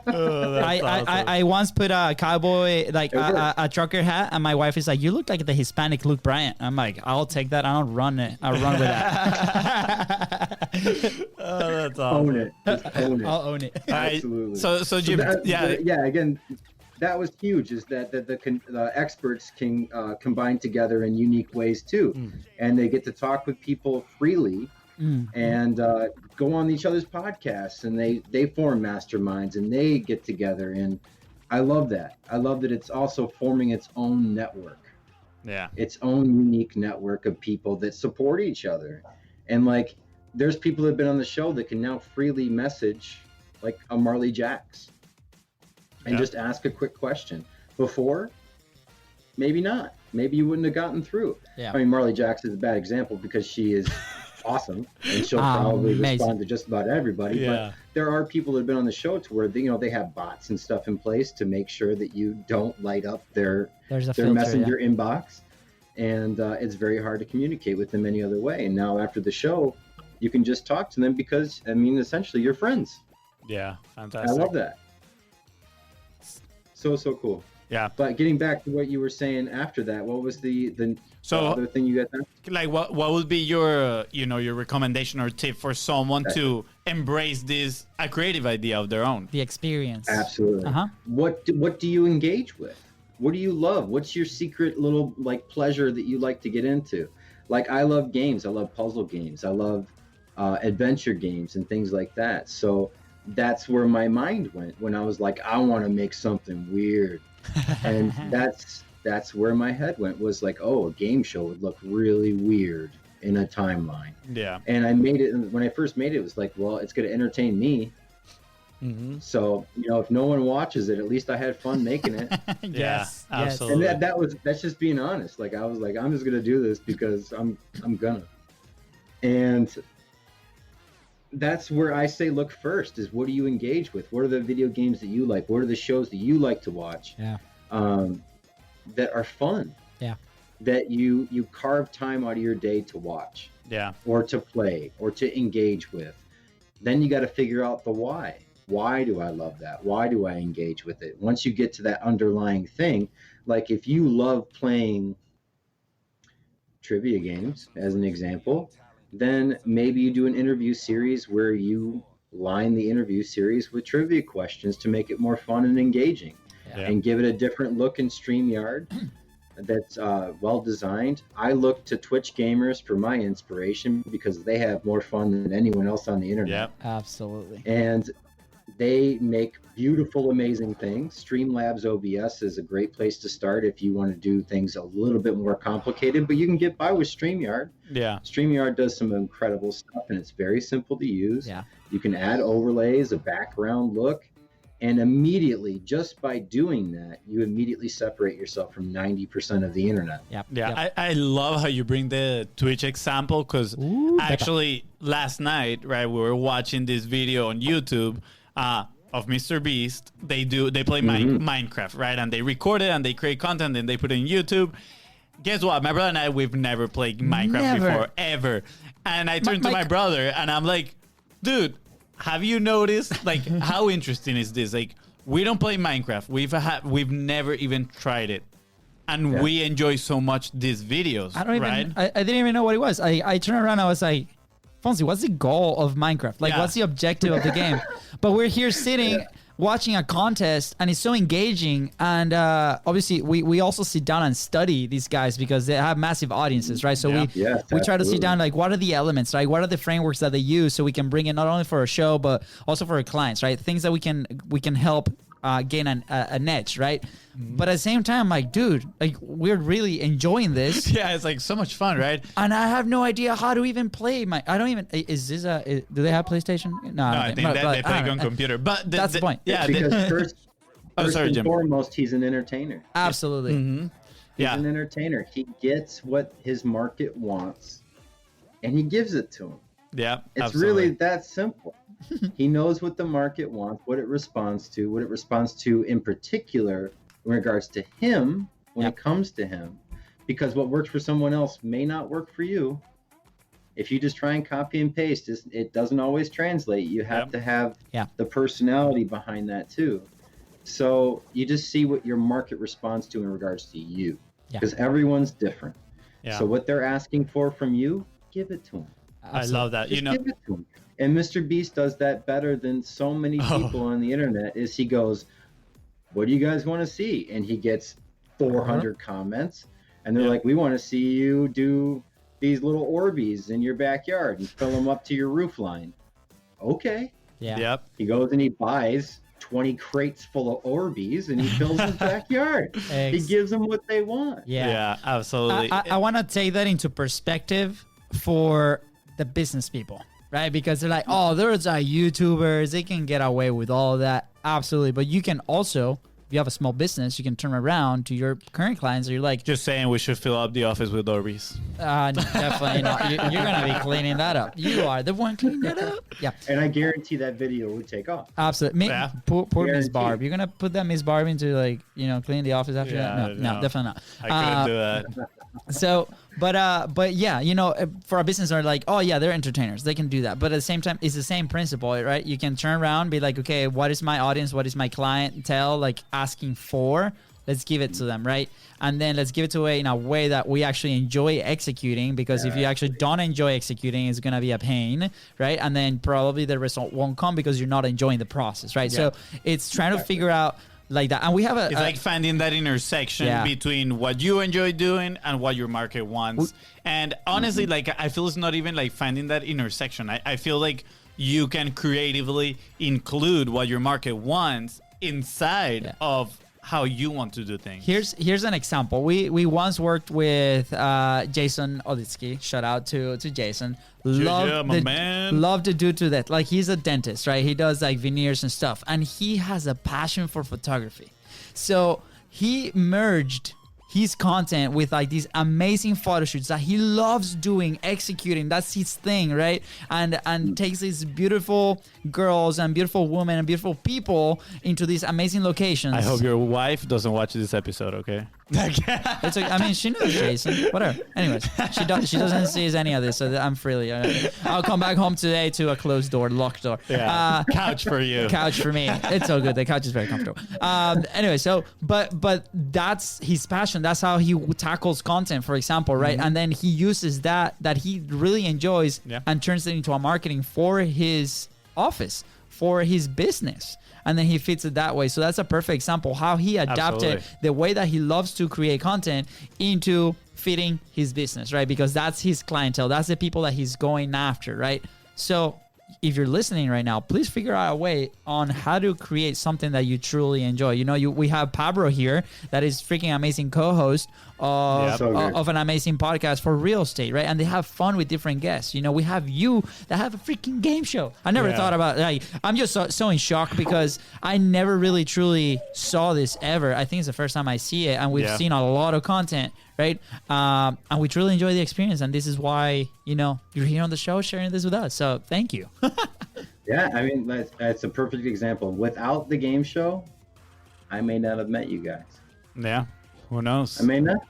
Oh, that's awesome. I once put a cowboy, like It works. a trucker hat, and my wife is like, "You look like the Hispanic Luke Bryant." I'm like, "I'll take that. I'll run it. I'll run with that. Oh, that's awesome. Own it. Just own it. I'll own it." All right. Absolutely. So Jim, yeah. Again, that was huge. Is that the experts can combine together in unique ways too, and they get to talk with people freely, and go on each other's podcasts, and they form masterminds, and they get together, and I love that. I love that it's also forming its own network, its own unique network of people that support each other, and like there's people that have been on the show that can now freely message like a Marley Jacks. And just ask a quick question. Before, maybe not. Maybe you wouldn't have gotten through. Yeah. I mean, Marley Jacks is a bad example because she is awesome, and she'll probably Amazing. respond to just about everybody. But there are people that have been on the show to where they have bots and stuff in place to make sure that you don't light up their filter, messenger inbox, and it's very hard to communicate with them any other way. And now after the show, you can just talk to them because essentially you're friends. Yeah, fantastic. I love that. So cool. Yeah. But getting back to what you were saying after that, what was the other thing you got there? Like, what would be your your recommendation or tip for someone to embrace a creative idea of their own? The experience. Absolutely. What do you engage with? What do you love? What's your secret little like pleasure that you like to get into? Like, I love games. I love puzzle games. I love adventure games and things like that. So that's where my mind went when I was like, I want to make something weird. And that's where my head went, was like, oh, a game show would look really weird in a timeline. Yeah. And I made it, and when I first made it, it was like, well, it's going to entertain me. So, if no one watches it, at least I had fun making it. Yes, absolutely. And that's just being honest. Like, I was like, I'm just going to do this because I'm gonna. And that's where I say look first, is what do you engage with? What are the video games that you like? What are the shows that you like to watch? That are fun. Yeah. That you carve time out of your day to watch. Yeah. Or to play or to engage with. Then you got to figure out the why. Why do I love that? Why do I engage with it? Once you get to that underlying thing, like if you love playing trivia games, as an example, then maybe you do an interview series where you line the interview series with trivia questions to make it more fun and engaging, and give it a different look in StreamYard that's well designed. I look to Twitch gamers for my inspiration because they have more fun than anyone else on the internet. Absolutely. And they make beautiful, amazing things. Streamlabs OBS is a great place to start if you want to do things a little bit more complicated, but you can get by with StreamYard. Yeah. StreamYard does some incredible stuff, and it's very simple to use. Yeah. You can add overlays, a background look, and immediately, just by doing that, you immediately separate yourself from 90% of the internet. I love how you bring the Twitch example, because actually last night, right, we were watching this video on YouTube of Mr. Beast. They play Minecraft, right? And they record it and they create content and they put it on YouTube. Guess what? My brother and I, we've never played Minecraft before, ever. And I turned to my brother and I'm like, dude, have you noticed, like, how interesting is this? Like, we don't play Minecraft. We've never even tried it. And we enjoy so much these videos, I didn't even know what it was. I turned around, I was like, Fonzie, what's the goal of Minecraft? Like, what's the objective of the game? But we're here sitting, watching a contest, and it's so engaging. And obviously, we also sit down and study these guys because they have massive audiences, right? So we try to sit down, like, what are the elements, right? What are the frameworks that they use so we can bring it not only for our show, but also for our clients, right? Things that we can help gain an edge, right? But at the same time, like, dude, like, we're really enjoying this. Yeah, it's like so much fun, right? And I have no idea how to even play I don't even, is this do they have PlayStation? No, I think they play on computer, but that's the point. Yeah, because first and foremost, he's an entertainer. Absolutely. He's an entertainer. He gets what his market wants and he gives it to him. Yeah, it's really that simple. He knows what the market wants, what it responds to in particular in regards to him when it comes to him. Because what works for someone else may not work for you. If you just try and copy and paste, it doesn't always translate. You have to have the personality behind that too. So you just see what your market responds to in regards to you, because everyone's different. So what they're asking for from you, give it to them. I love that. Just give it to them. And Mr. Beast does that better than so many people on the internet. Is he goes, "What do you guys want to see?" And he gets 400 comments, and they're like, "We want to see you do these little Orbeez in your backyard and fill them up to your roof line." Okay. He goes and he buys 20 crates full of Orbeez and he fills his backyard. He gives them what they want. Yeah, absolutely. I want to take that into perspective for the business people, right? Because they're like, oh, those are YouTubers, they can get away with all that. Absolutely. But you can also, if you have a small business, you can turn around to your current clients and you're like, just saying we should fill up the office with Orbeez. Definitely not. You're going to be cleaning that up. You are the one cleaning that up. Yeah. And I guarantee that video would take off. Absolutely. Poor Miss Barb. You're going to put that Miss Barb into clean the office after that? No, definitely not. I couldn't do that. So, but yeah, for a business owner, like, oh yeah, they're entertainers, they can do that. But at the same time, it's the same principle, right? You can turn around, be like, okay, what is my audience? What is my clientele like asking for? Let's give it to them, right? And then let's give it to in a way that we actually enjoy executing, because if you actually don't enjoy executing, it's going to be a pain, right? And then probably the result won't come because you're not enjoying the process, right? So it's trying to figure out like that. And we have it's like finding that intersection between what you enjoy doing and what your market wants. And honestly, like, I feel it's not even like finding that intersection. I feel like you can creatively include what your market wants inside of how you want to do things. Here's an example. We once worked with Jason Oditsky. Shout out to Jason. Love to do to that. Like, he's a dentist, right? He does like veneers and stuff, and he has a passion for photography. So he merged his content with like these amazing photo shoots that he loves doing, executing. That's his thing, right? And takes these beautiful girls and beautiful women and beautiful people into these amazing locations. I hope your wife doesn't watch this episode, okay? It's like, I mean, she knows Jason. Whatever. Anyways, she doesn't see any of this, so I'm freely. I'll come back home today to a closed door, locked door. Yeah. Couch for you. Couch for me. It's all good. The couch is very comfortable. Anyway, so but that's his passion. That's how he tackles content, for example, right? And then he uses that he really enjoys and turns it into a marketing for his office, for his business. And then he fits it that way. So that's a perfect example how he adapted the way that he loves to create content into fitting his business, right? Because that's his clientele. That's the people that he's going after, right? So if you're listening right now, please figure out a way on how to create something that you truly enjoy. We have Pablo here that is freaking amazing co-host of an amazing podcast for real estate, right? And they have fun with different guests. We have you that have a freaking game show. I never thought about it. I'm just so in shock because I never really truly saw this ever. I think it's the first time I see it, and we've seen a lot of content, right? And we truly enjoy the experience, and this is why you're here on the show sharing this with us. So thank you. Yeah, I mean, that's a perfect example. Without the game show, I may not have met you guys. Yeah, who knows? I may not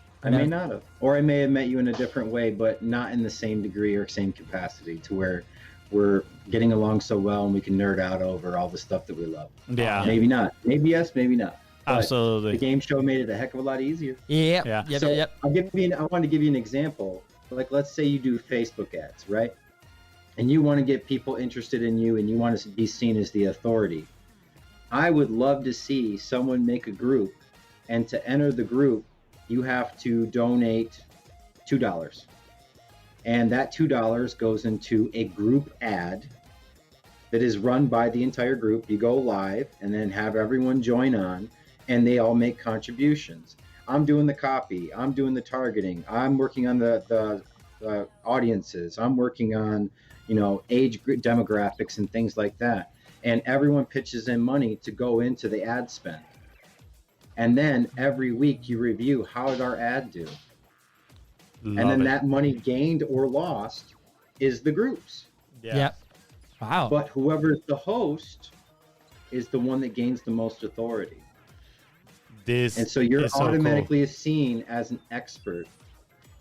have. Or I may have met you in a different way, but not in the same degree or same capacity to where we're getting along so well and we can nerd out over all the stuff that we love. Yeah. Maybe not. Maybe yes, maybe not. But absolutely. The game show made it a heck of a lot easier. Yeah. I wanted to give you an example. Like, let's say you do Facebook ads, right? And you want to get people interested in you and you want to be seen as the authority. I would love to see someone make a group, and to enter the group, you have to donate $2. And that $2 goes into a group ad that is run by the entire group. You go live and then have everyone join on, and they all make contributions. I'm doing the copy. I'm doing the targeting. I'm working on the audiences. I'm working on, age demographics and things like that. And everyone pitches in money to go into the ad spend. And then every week you review, how did our ad do? And then that money gained or lost is the groups. Yep. Wow. But whoever's the host is the one that gains the most authority. And so you're automatically seen as an expert,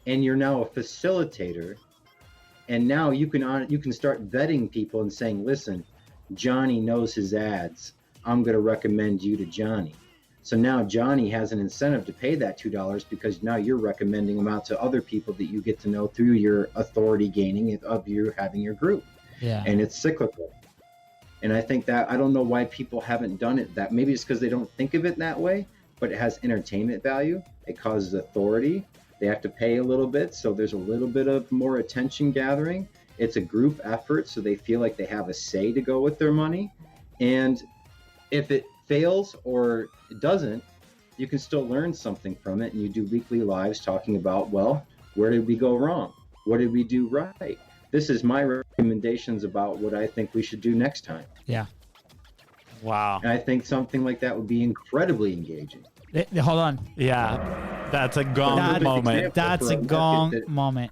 and you're now a facilitator. And now you can start vetting people and saying, listen, Johnny knows his ads. I'm going to recommend you to Johnny. So now Johnny has an incentive to pay that $2 because now you're recommending them out to other people that you get to know through your authority gaining of you having your group. Yeah. And it's cyclical. And I think that I don't know why people haven't done it that. Maybe it's because they don't think of it that way, but it has entertainment value. It causes authority. They have to pay a little bit. So there's a little bit of more attention gathering. It's a group effort. So they feel like they have a say to go with their money. And if it fails or it doesn't, you can still learn something from it. And you do weekly lives talking about, well, where did we go wrong? What did we do right? This is my recommendations about what I think we should do next time. Yeah. Wow. And I think something like that would be incredibly engaging. Hold on. Yeah. That's a gong moment. That's a gong moment.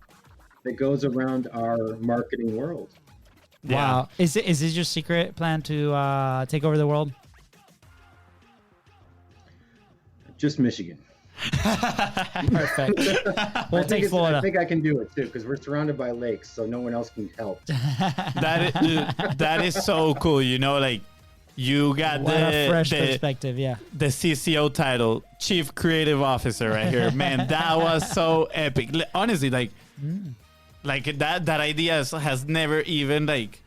That goes around our marketing world. Wow. Is this your secret plan to take over the world? Just Michigan. Perfect. We'll take Florida. I think I can do it too because we're surrounded by lakes, so no one else can help. That is so cool. You know, like you got a fresh perspective. Yeah. The CCO title, Chief Creative Officer, right here. Man, that was so epic. Honestly, like that idea has never even like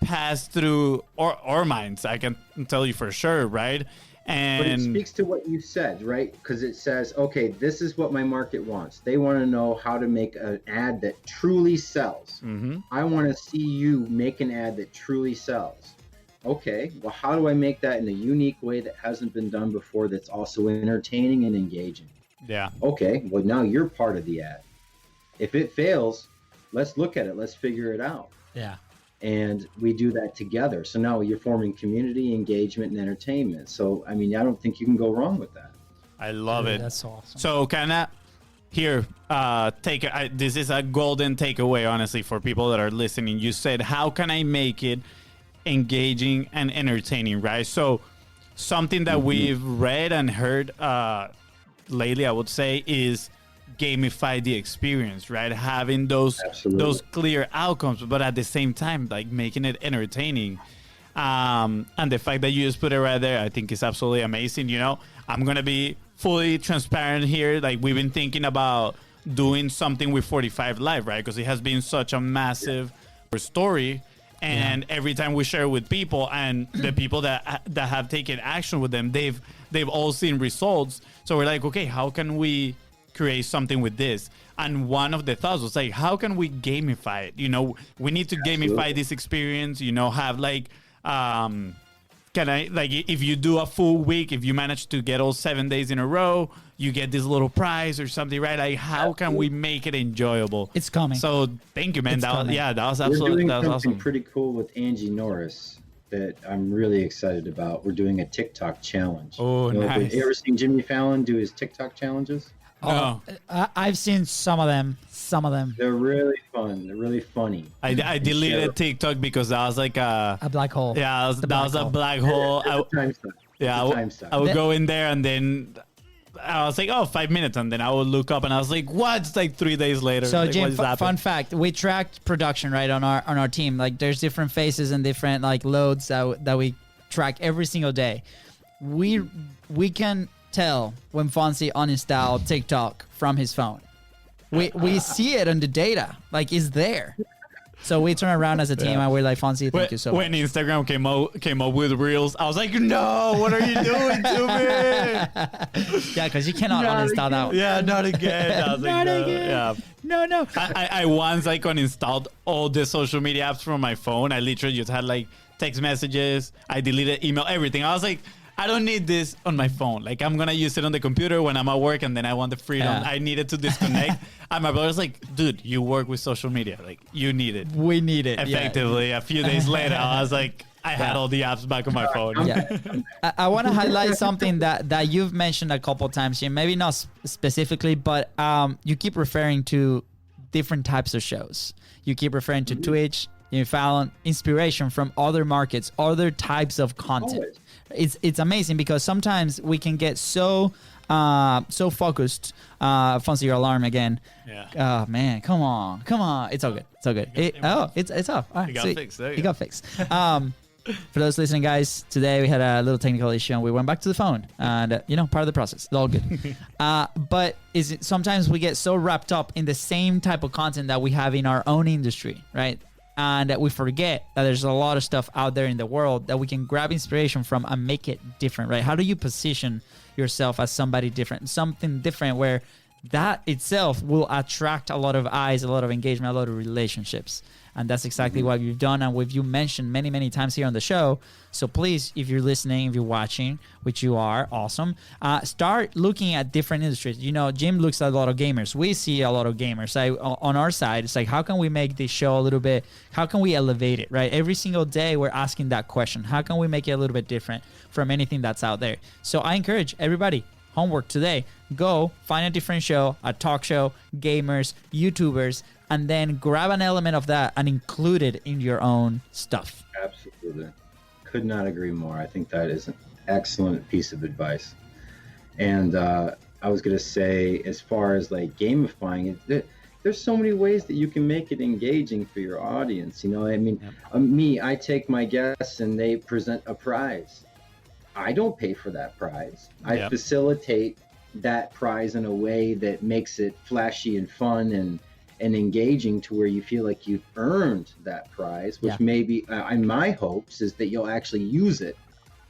passed through our minds. I can tell you for sure, right? But it speaks to what you said, right? Because it says, okay, this is what my market wants. They want to know how to make an ad that truly sells. Mm-hmm. I want to see you make an ad that truly sells. Okay, well, how do I make that in a unique way that hasn't been done before that's also entertaining and engaging? Yeah. Okay, well, now you're part of the ad. If it fails, let's look at it. Let's figure it out. Yeah. And we do that together. So now you're forming community engagement and entertainment. So, I mean, I don't think you can go wrong with that. I love it. That's awesome. So can I here this is a golden takeaway, honestly, for people that are listening. You said, how can I make it engaging and entertaining, right? So something that we've read and heard lately, I would say, is gamify the experience, right? Having those clear outcomes, but at the same time, like making it entertaining. And the fact that you just put it right there, I think is absolutely amazing. You know, I'm gonna be fully transparent here. Like we've been thinking about doing something with 45 Live, right? Because it has been such a massive story. And every time we share with people, and the people that have taken action with them, they've all seen results. So we're like, okay, how can we create something with this? And one of the thoughts was like, how can we gamify it? You know, we need to gamify this experience, you know, have like can I, like, if you do a full week, if you manage to get all 7 days in a row, you get this little prize or something, right? Like, how can we make it enjoyable? It's coming. So thank you, man. That was absolutely, We're doing that was something awesome. pretty cool with Angie Norris that I'm really excited about. We're doing a TikTok challenge. Oh, nice. You ever seen Jimmy Fallon do his TikTok challenges? No. I've seen some of them. They're really fun. They're really funny. I deleted TikTok because that was like a black hole. Yeah, that was a black hole. I would go in there and then I was like, oh, 5 minutes. And then I would look up and I was like, what? It's like 3 days later. So, like, Jim, fun fact, we tracked production, right, on our team. Like, there's different phases and different, like, loads that we track every single day. We can tell when Fonzie uninstalled TikTok from his phone. We see it on the data, like it's there. So we turn around as a team and we're like, Fonzie, thank you so much. When Instagram came up with Reels, I was like, no, what are you doing to me? Yeah, because you cannot uninstall that one. Yeah, not again. I was like, Not no. again. Yeah. No. I once like uninstalled all the social media apps from my phone. I literally just had like text messages. I deleted email, everything. I was like, I don't need this on my phone. Like, I'm going to use it on the computer when I'm at work, and then I want the freedom. Yeah. I needed to disconnect. And my brother's like, dude, you work with social media. Like, you need it. We need it. Effectively, a few days later, I was like, I had all the apps back on my phone. Yeah. I want to highlight something that you've mentioned a couple of times here. Maybe not specifically, but you keep referring to different types of shows. You keep referring to Twitch, You found inspiration from other markets, other types of content. Always. It's amazing because sometimes we can get so focused. Fonzie, your alarm again. Yeah. Oh man, come on. It's all good. It's all good. It's off. All right, It got sweet. fixed. There you It go. got fixed. For those listening, guys, today we had a little technical issue and we went back to the phone, and part of the process. It's all good. But sometimes we get so wrapped up in the same type of content that we have in our own industry, right? And we forget that there's a lot of stuff out there in the world that we can grab inspiration from and make it different, right? How do you position yourself as somebody different, something different where that itself will attract a lot of eyes, a lot of engagement, a lot of relationships? And that's exactly what you've done and what you mentioned many, many times here on the show. So please, if you're listening, if you're watching, which you are, awesome, start looking at different industries. Jim looks at a lot of gamers. We see a lot of gamers. On our side, it's like, how can we make this show a little bit, how can we elevate it, right? Every single day, we're asking that question. How can we make it a little bit different from anything that's out there? So I encourage everybody, homework today, go find a different show, a talk show, gamers, YouTubers, and then grab an element of that and include it in your own stuff. Absolutely. Could not agree more. I think that is an excellent piece of advice. And I was going to say, as far as like gamifying it, there's so many ways that you can make it engaging for your audience. I take my guests and they present a prize. I don't pay for that prize. I facilitate that prize in a way that makes it flashy and fun and engaging to where you feel like you've earned that prize, which maybe in my hopes is that you'll actually use it.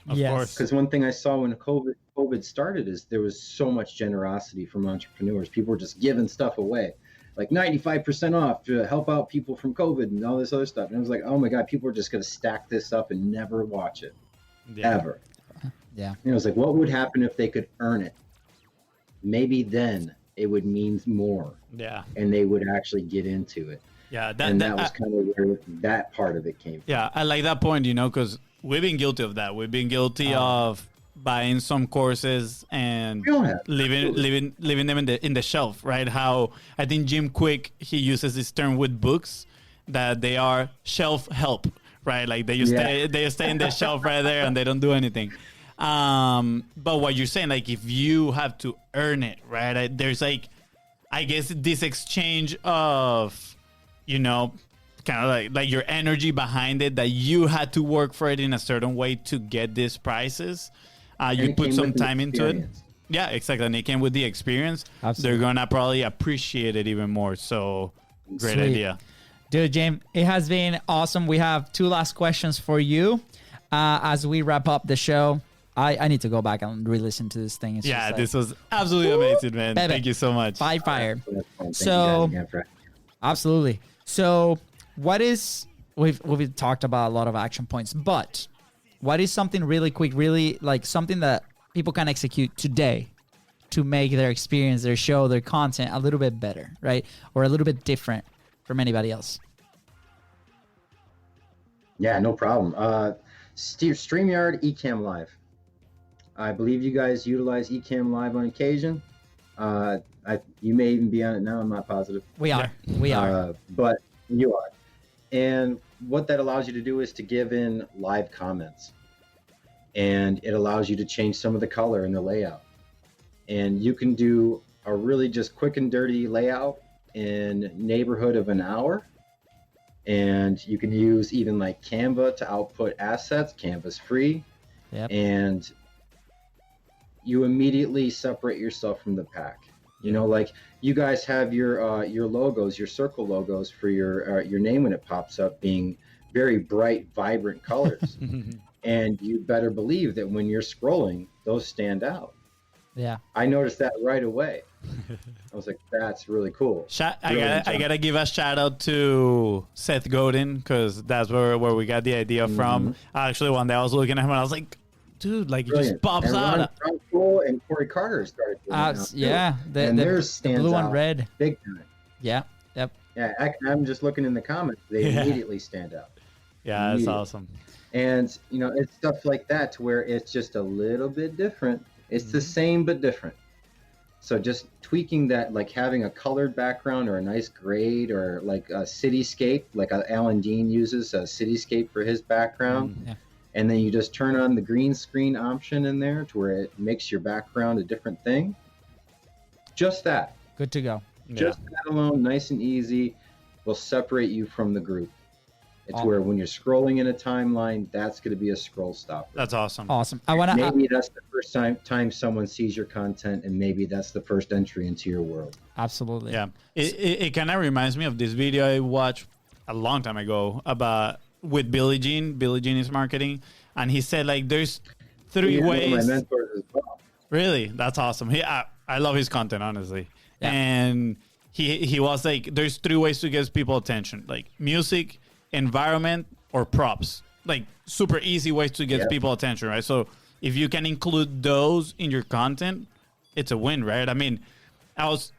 Of course. Because one thing I saw when COVID started is there was so much generosity from entrepreneurs. People were just giving stuff away, like 95% off to help out people from COVID and all this other stuff. And I was like, oh my God, people are just going to stack this up and never watch it, ever. Yeah. And I was like, what would happen if they could earn it? Maybe then it would mean more. Yeah. And they would actually get into it. Yeah. That was kind of where that part of it came from. Yeah. I like that point, because we've been guilty of that. We've been guilty of buying some courses and leaving them in the shelf, right? How I think Jim Quick, he uses this term with books that they are shelf help, right? Like they stay in the shelf right there and they don't do anything. But what you're saying, like if you have to earn it, right? There's like, I guess this exchange of, kind of like your energy behind it, that you had to work for it in a certain way to get these prices. You put some time into it. Yeah, exactly. And it came with the experience. Absolutely. They're going to probably appreciate it even more. So great idea. Dude, Jim, it has been awesome. We have 2 last questions for you as we wrap up the show. I need to go back and re-listen to this thing. This was absolutely amazing, man. Baby. Thank you so much. Fire. So, absolutely. So we've talked about a lot of action points, but what is something really quick, really like something that people can execute today to make their experience, their show, their content a little bit better, right? Or a little bit different from anybody else? Yeah, no problem. StreamYard Ecamm Live. I believe you guys utilize Ecamm Live on occasion. You may even be on it now. I'm not positive. We are. But you are. And what that allows you to do is to give in live comments. And it allows you to change some of the color and the layout. And you can do a really just quick and dirty layout in neighborhood of an hour. And you can use even like Canva to output assets. Canva's free. Yep. And you immediately separate yourself from the pack. Like you guys have your logos, your circle logos for your name when it pops up being very bright, vibrant colors. And you better believe that when you're scrolling, those stand out. Yeah. I noticed that right away. I was like, that's really cool. I gotta give a shout out to Seth Godin, because that's where we got the idea from. Actually, one day I was looking at him and I was like, dude, like brilliant. It just pops out. Ron Cole and Corey Carter started doing and theirs stands blue and out red. Big time. Yeah. Yep. Yeah, I'm just looking in the comments. They immediately stand out. Yeah, that's awesome. And, it's stuff like that to where it's just a little bit different. It's the same but different. So just tweaking that, like having a colored background or a nice grade or like a cityscape, like Alan Dean uses a cityscape for his background. Yeah. And then you just turn on the green screen option in there to where it makes your background a different thing. Just that. Good to go. Just that alone, nice and easy, will separate you from the group. It's where when you're scrolling in a timeline, that's going to be a scroll stopper. That's awesome. Awesome. I want to. Maybe that's the first time someone sees your content, and maybe that's the first entry into your world. Absolutely. Yeah. It kind of reminds me of this video I watched a long time ago about with Billie Jean. Billie Jean is marketing, and he said like there's three ways. My mentor as well. Really, that's awesome. I love his content, honestly. Yeah. And he was like, there's three ways to get people attention, like music, environment, or props. Like super easy ways to get people attention, right? So if you can include those in your content, it's a win, right? I mean, that's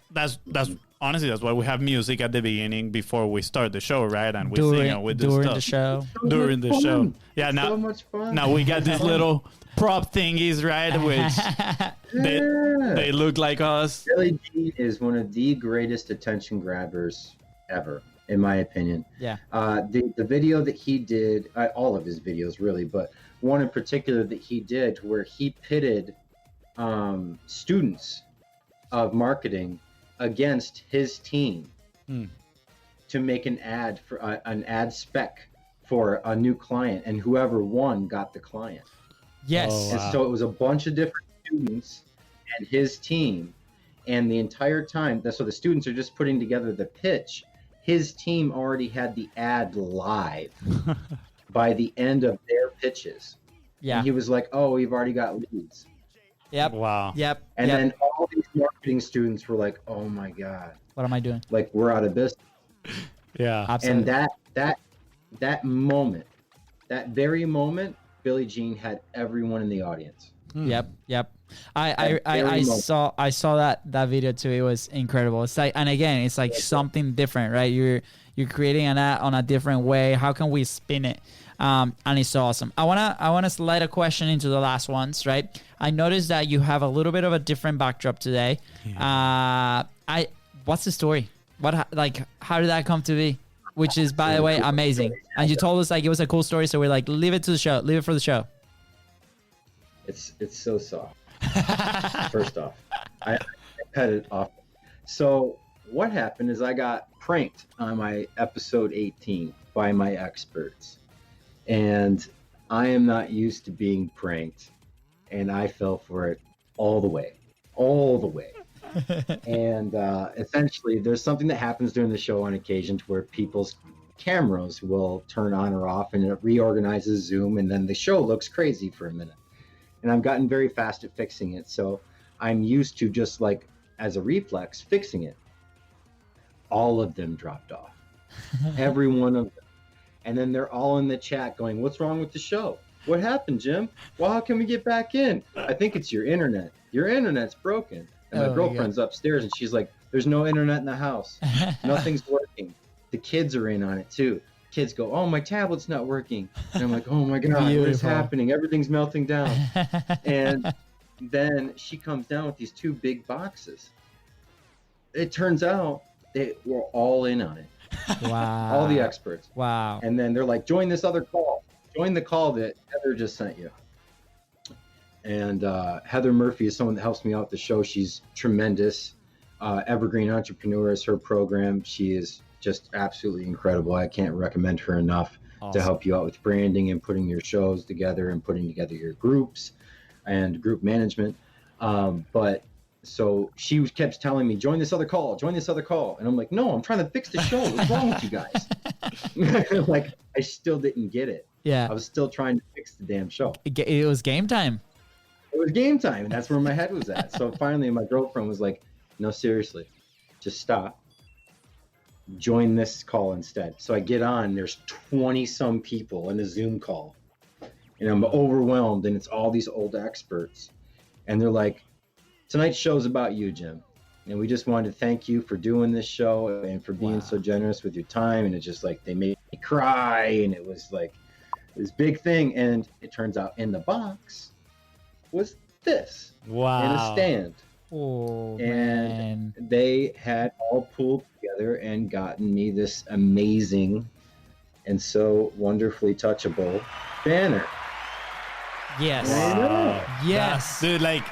honestly that's why we have music at the beginning before we start the show, right? And we sing with this stuff the show. during the show. Yeah, now so much fun. Now we got these little prop thingies, right? Which they look like us. Billie Jean is one of the greatest attention grabbers ever, in my opinion. Yeah. The video that he did, all of his videos really, but one in particular that he did where he pitted students of marketing against his team to make an ad for an ad spec for a new client, and whoever won got the client. Yes. Oh, wow. And so it was a bunch of different students and his team, and the entire time, so the students are just putting together the pitch. His team already had the ad live by the end of their pitches. Yeah. And he was like, "Oh, we've already got leads." Yep. Wow. Yep. And yep. then all these marketing students were like, "Oh my god, What am I doing? like we're out of business." Yeah. Absolutely. And that moment, that very moment, Billie Jean had everyone in the audience. Yep. Yep. Very I moment. saw that video too. It was incredible. It's like, and again, it's like something different, right? You're creating an ad on a different way. How can we spin it? And it's awesome. I wanna slide a question into the last ones, right? I noticed that you have a little bit of a different backdrop today. Yeah. What's the story? How did that come to be? Which is, by the way, amazing. And you told us like it was a cool story, so we're like, leave it to the show, leave it for the show. It's so soft. First off, I cut it off. So what happened is I got pranked on my episode 18 by my experts, and I am not used to being pranked, and I fell for it all the way. And essentially, there's something that happens during the show on occasion to where people's cameras will turn on or off, and it reorganizes Zoom, and then the show looks crazy for a minute. And I've gotten very fast at fixing it, so I'm used to just like, as a reflex, fixing it. All of them dropped off. Every one of them. And then they're all in the chat going, "What's wrong with the show? What happened, Jim? Well, how can we get back in? I think it's your internet. Your internet's broken." And my girlfriend's upstairs, and she's like, "There's no internet in the house. Nothing's working." The kids are in on it too. Kids go, "Oh, my tablet's not working." And I'm like, "Oh my God, what is happening? Everything's melting down." And then she comes down with these two big boxes. It turns out they were all in on it. Wow. All the experts. Wow. And then they're like, "Join this other call. Join the call that Heather just sent you." And Heather Murphy is someone that helps me out with the show. She's tremendous. Evergreen Entrepreneur is her program. She is just absolutely incredible. I can't recommend her enough to help you out with branding and putting your shows together and putting together your groups and group management. But so she kept telling me, "Join this other call, join this other call." And I'm like, "No, I'm trying to fix the show. What's wrong with you guys?" Like, I still didn't get it. Yeah. I was still trying to fix the damn show. It was game time. It was game time, and that's where my head was at. So finally, my girlfriend was like, "No, seriously, just stop. Join this call instead." So I get on, there's 20 some people in a Zoom call, and I'm overwhelmed, and it's all these old experts. And they're like, "Tonight's show's about you, Jim. And we just wanted to thank you for doing this show and for being so generous with your time." And it's just like, they made me cry, and it was like this big thing. And it turns out in the box was this. Wow. In a stand. Oh, And man. they had all pulled together and gotten me this amazing and so wonderfully touchable banner. Yes. Wow. Yes. Dude, like,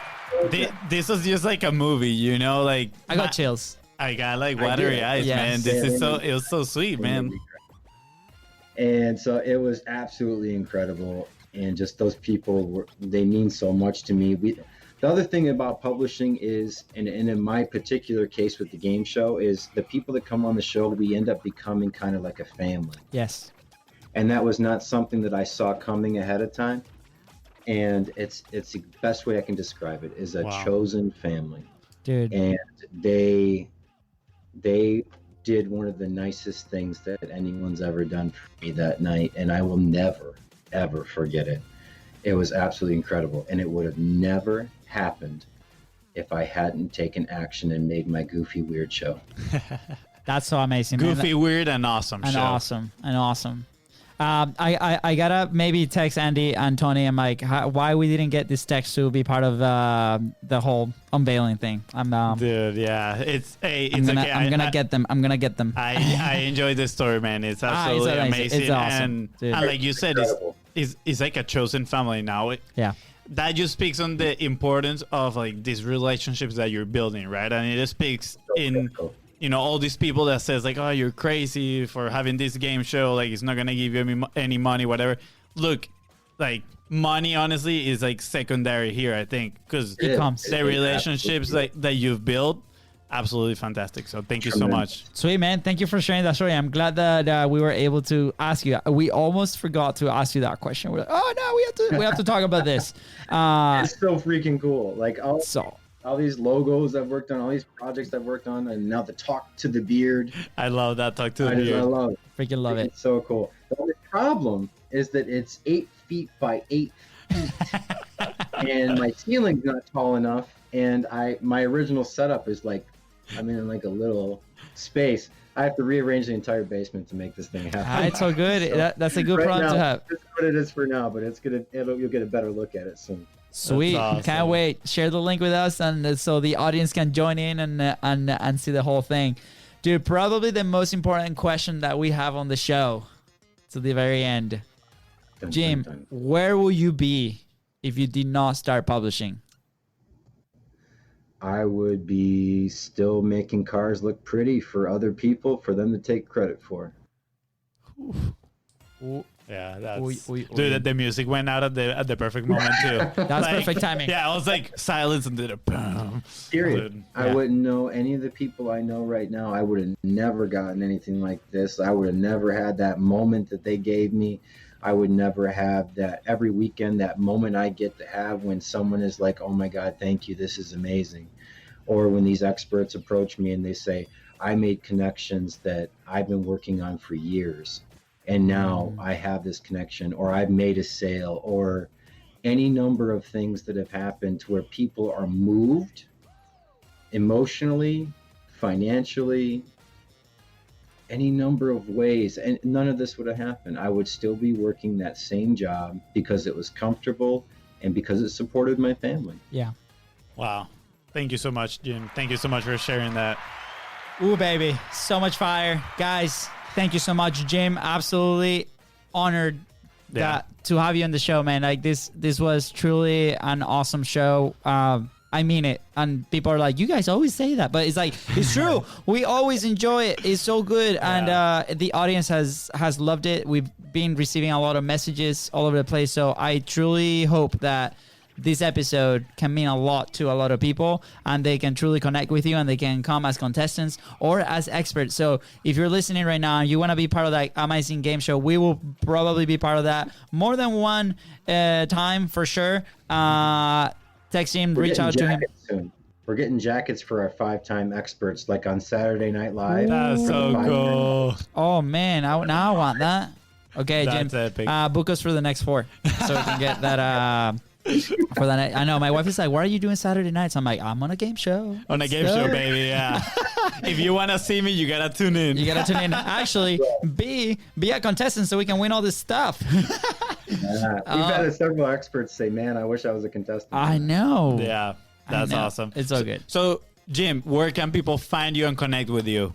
this was just like a movie, you know? Like, I got chills. I got like I watery did. eyes, Yes. man. It was so sweet, man. And so it was absolutely incredible. And just those people they mean so much to me. The other thing about publishing is, and in my particular case with the game show, is the people that come on the show, we end up becoming kind of like a family. Yes. And that was not something that I saw coming ahead of time. And it's the best way I can describe it, is a chosen family. Dude. And they did one of the nicest things that anyone's ever done for me that night, and I will never ever forget it. It was absolutely incredible, and it would have never happened if I hadn't taken action and made my goofy weird show. That's so amazing, man. Goofy, weird, and awesome And show. awesome. I gotta maybe text Andy and Tony and Mike why we didn't get this text to be part of the whole unveiling thing. Dude, yeah, it's okay. I'm gonna get them. I'm gonna get them. I enjoy this story, man. It's absolutely amazing. It's awesome, and like you said, it's like a chosen family now. Yeah. That just speaks on the importance of like these relationships that you're building, right? And it just speaks in, you know, all these people that says like, oh, you're crazy for having this game show. Like, it's not going to give you any money, whatever. Look, like, money, honestly, is like secondary here, I think, because the relationships that you've built, absolutely fantastic. So thank you so much. Sweet, man. Thank you for sharing that story. I'm glad that we were able to ask you. We almost forgot to ask you that question. We're like, oh no, we have to talk about this. It's so freaking cool. Like all these logos I've worked on, all these projects I've worked on, and now the talk to the beard. I love that talk to the beard. I love it. Freaking love it. It's so cool. The only problem is that it's 8 feet by 8 feet, and my ceiling's not tall enough. And my original setup is like, I'm in like a little space. I have to rearrange the entire basement to make this thing happen. It's so good. So, That's a good problem to have. That's what it is for now, but you'll get a better look at it soon. Sweet. Awesome. Can't wait. Share the link with us, and so the audience can join in and see the whole thing. Dude, probably the most important question that we have on the show to the very end. Jim, where will you be if you did not start publishing? I would be still making cars look pretty for other people, for them to take credit for. Yeah, that's dude. The music went out at the perfect moment too. That's perfect timing. Yeah, I was like silence and then a boom. Period. Dude, I wouldn't know any of the people I know right now. I would have never gotten anything like this. I would have never had that moment that they gave me. I would never have that every weekend, that moment I get to have when someone is like, oh my God, thank you, this is amazing. Or when these experts approach me and they say, I made connections that I've been working on for years, and now I have this connection, or I've made a sale, or any number of things that have happened to where people are moved emotionally, financially, any number of ways, and none of this would have happened. I would still be working that same job because it was comfortable and because it supported my family. Yeah. Wow. Thank you so much, Jim. Thank you so much for sharing that. Ooh, baby. So much fire. Guys, thank you so much, Jim. Absolutely honored to have you on the show, man. Like this was truly an awesome show. I mean it. And people are like, you guys always say that, but it's like, it's true. We always enjoy it. It's so good. Yeah. And the audience has loved it. We've been receiving a lot of messages all over the place. So I truly hope that this episode can mean a lot to a lot of people, and they can truly connect with you, and they can come as contestants or as experts. So if you're listening right now and you want to be part of that amazing game show, we will probably be part of that more than one time for sure. Text him, reach out to him. Soon. We're getting jackets for our 5-time experts, like on Saturday Night Live. That's so cool. Oh man, now I want that. Okay, that's Jim, epic. book us for the next 4 so we can get that. For that night. I know my wife is like, what are you doing Saturday nights? I'm like, I'm on a game show. On a game show, baby. Yeah. If you want to see me, you got to tune in. You got to tune in. Actually, be a contestant so we can win all this stuff. We've had several experts say, man, I wish I was a contestant. I know. Yeah. That's I know. awesome. It's so good. So, Jim, where can people find you and connect with you?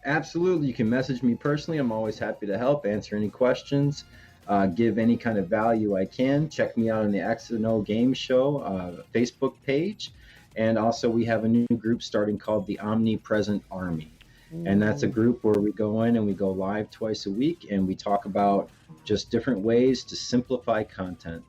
Absolutely. You can message me personally. I'm always happy to help, answer any questions, give any kind of value I can. Check me out on the X&O Game Show Facebook page. And also we have a new group starting called the Omnipresent Army. And that's a group where we go in and we go live twice a week and we talk about just different ways to simplify content.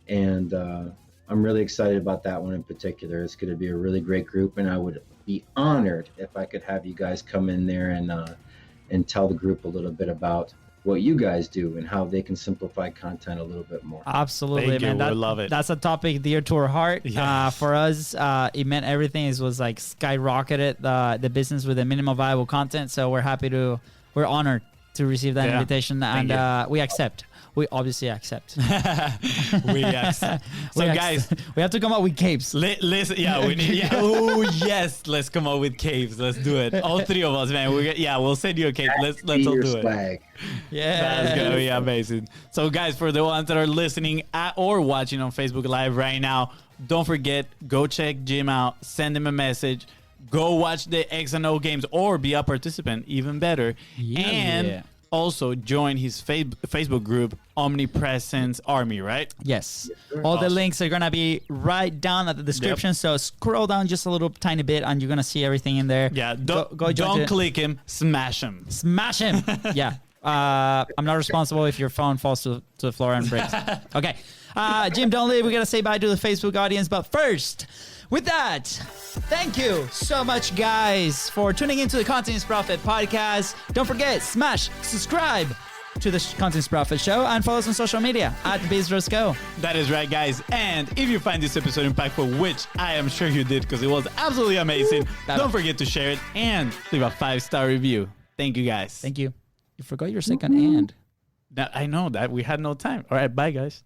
And I'm really excited about that one in particular. It's going to be a really great group, and I would be honored if I could have you guys come in there and tell the group a little bit about what you guys do and how they can simplify content a little bit more. Absolutely, Thank you. man. We love it. That's a topic dear to our heart. Yes. For us, it meant everything. It was like skyrocketed the business with the minimum viable content. So we're honored to receive that invitation, and we accept. We obviously accept. We accept. So, guys, we have to come up with capes. listen, we need. Yeah, oh yes, let's come up with caves. Let's do it. All three of us, man. We'll send you a cape. Let's all Your do it. swag. Yeah, That's gonna be amazing. So, guys, for the ones that are listening or watching on Facebook Live right now, don't forget, go check Jim out. Send him a message. Go watch the X&O games or be a participant, even better. And also join his Facebook group, Omnipresence Army, right? Yes. sir. All the Awesome. links are going to be right down at the description. So scroll down just a little tiny bit and you're going to see everything in there. Yeah, Go join don't the- click him, smash him. Smash him. Yeah. I'm not responsible if your phone falls to the floor and breaks. Okay. Jim, don't leave. We're going to say bye to the Facebook audience. But first, with that, thank you so much, guys, for tuning into the Content Profit podcast. Don't forget, smash, subscribe to the Content Profit show and follow us on social media at BizRosCo. That is right, guys. And if you find this episode impactful, which I am sure you did because it was absolutely amazing, don't forget to share it and leave a 5-star review. Thank you, guys. Thank you. You forgot your second and. I know that we had no time. All right, bye, guys.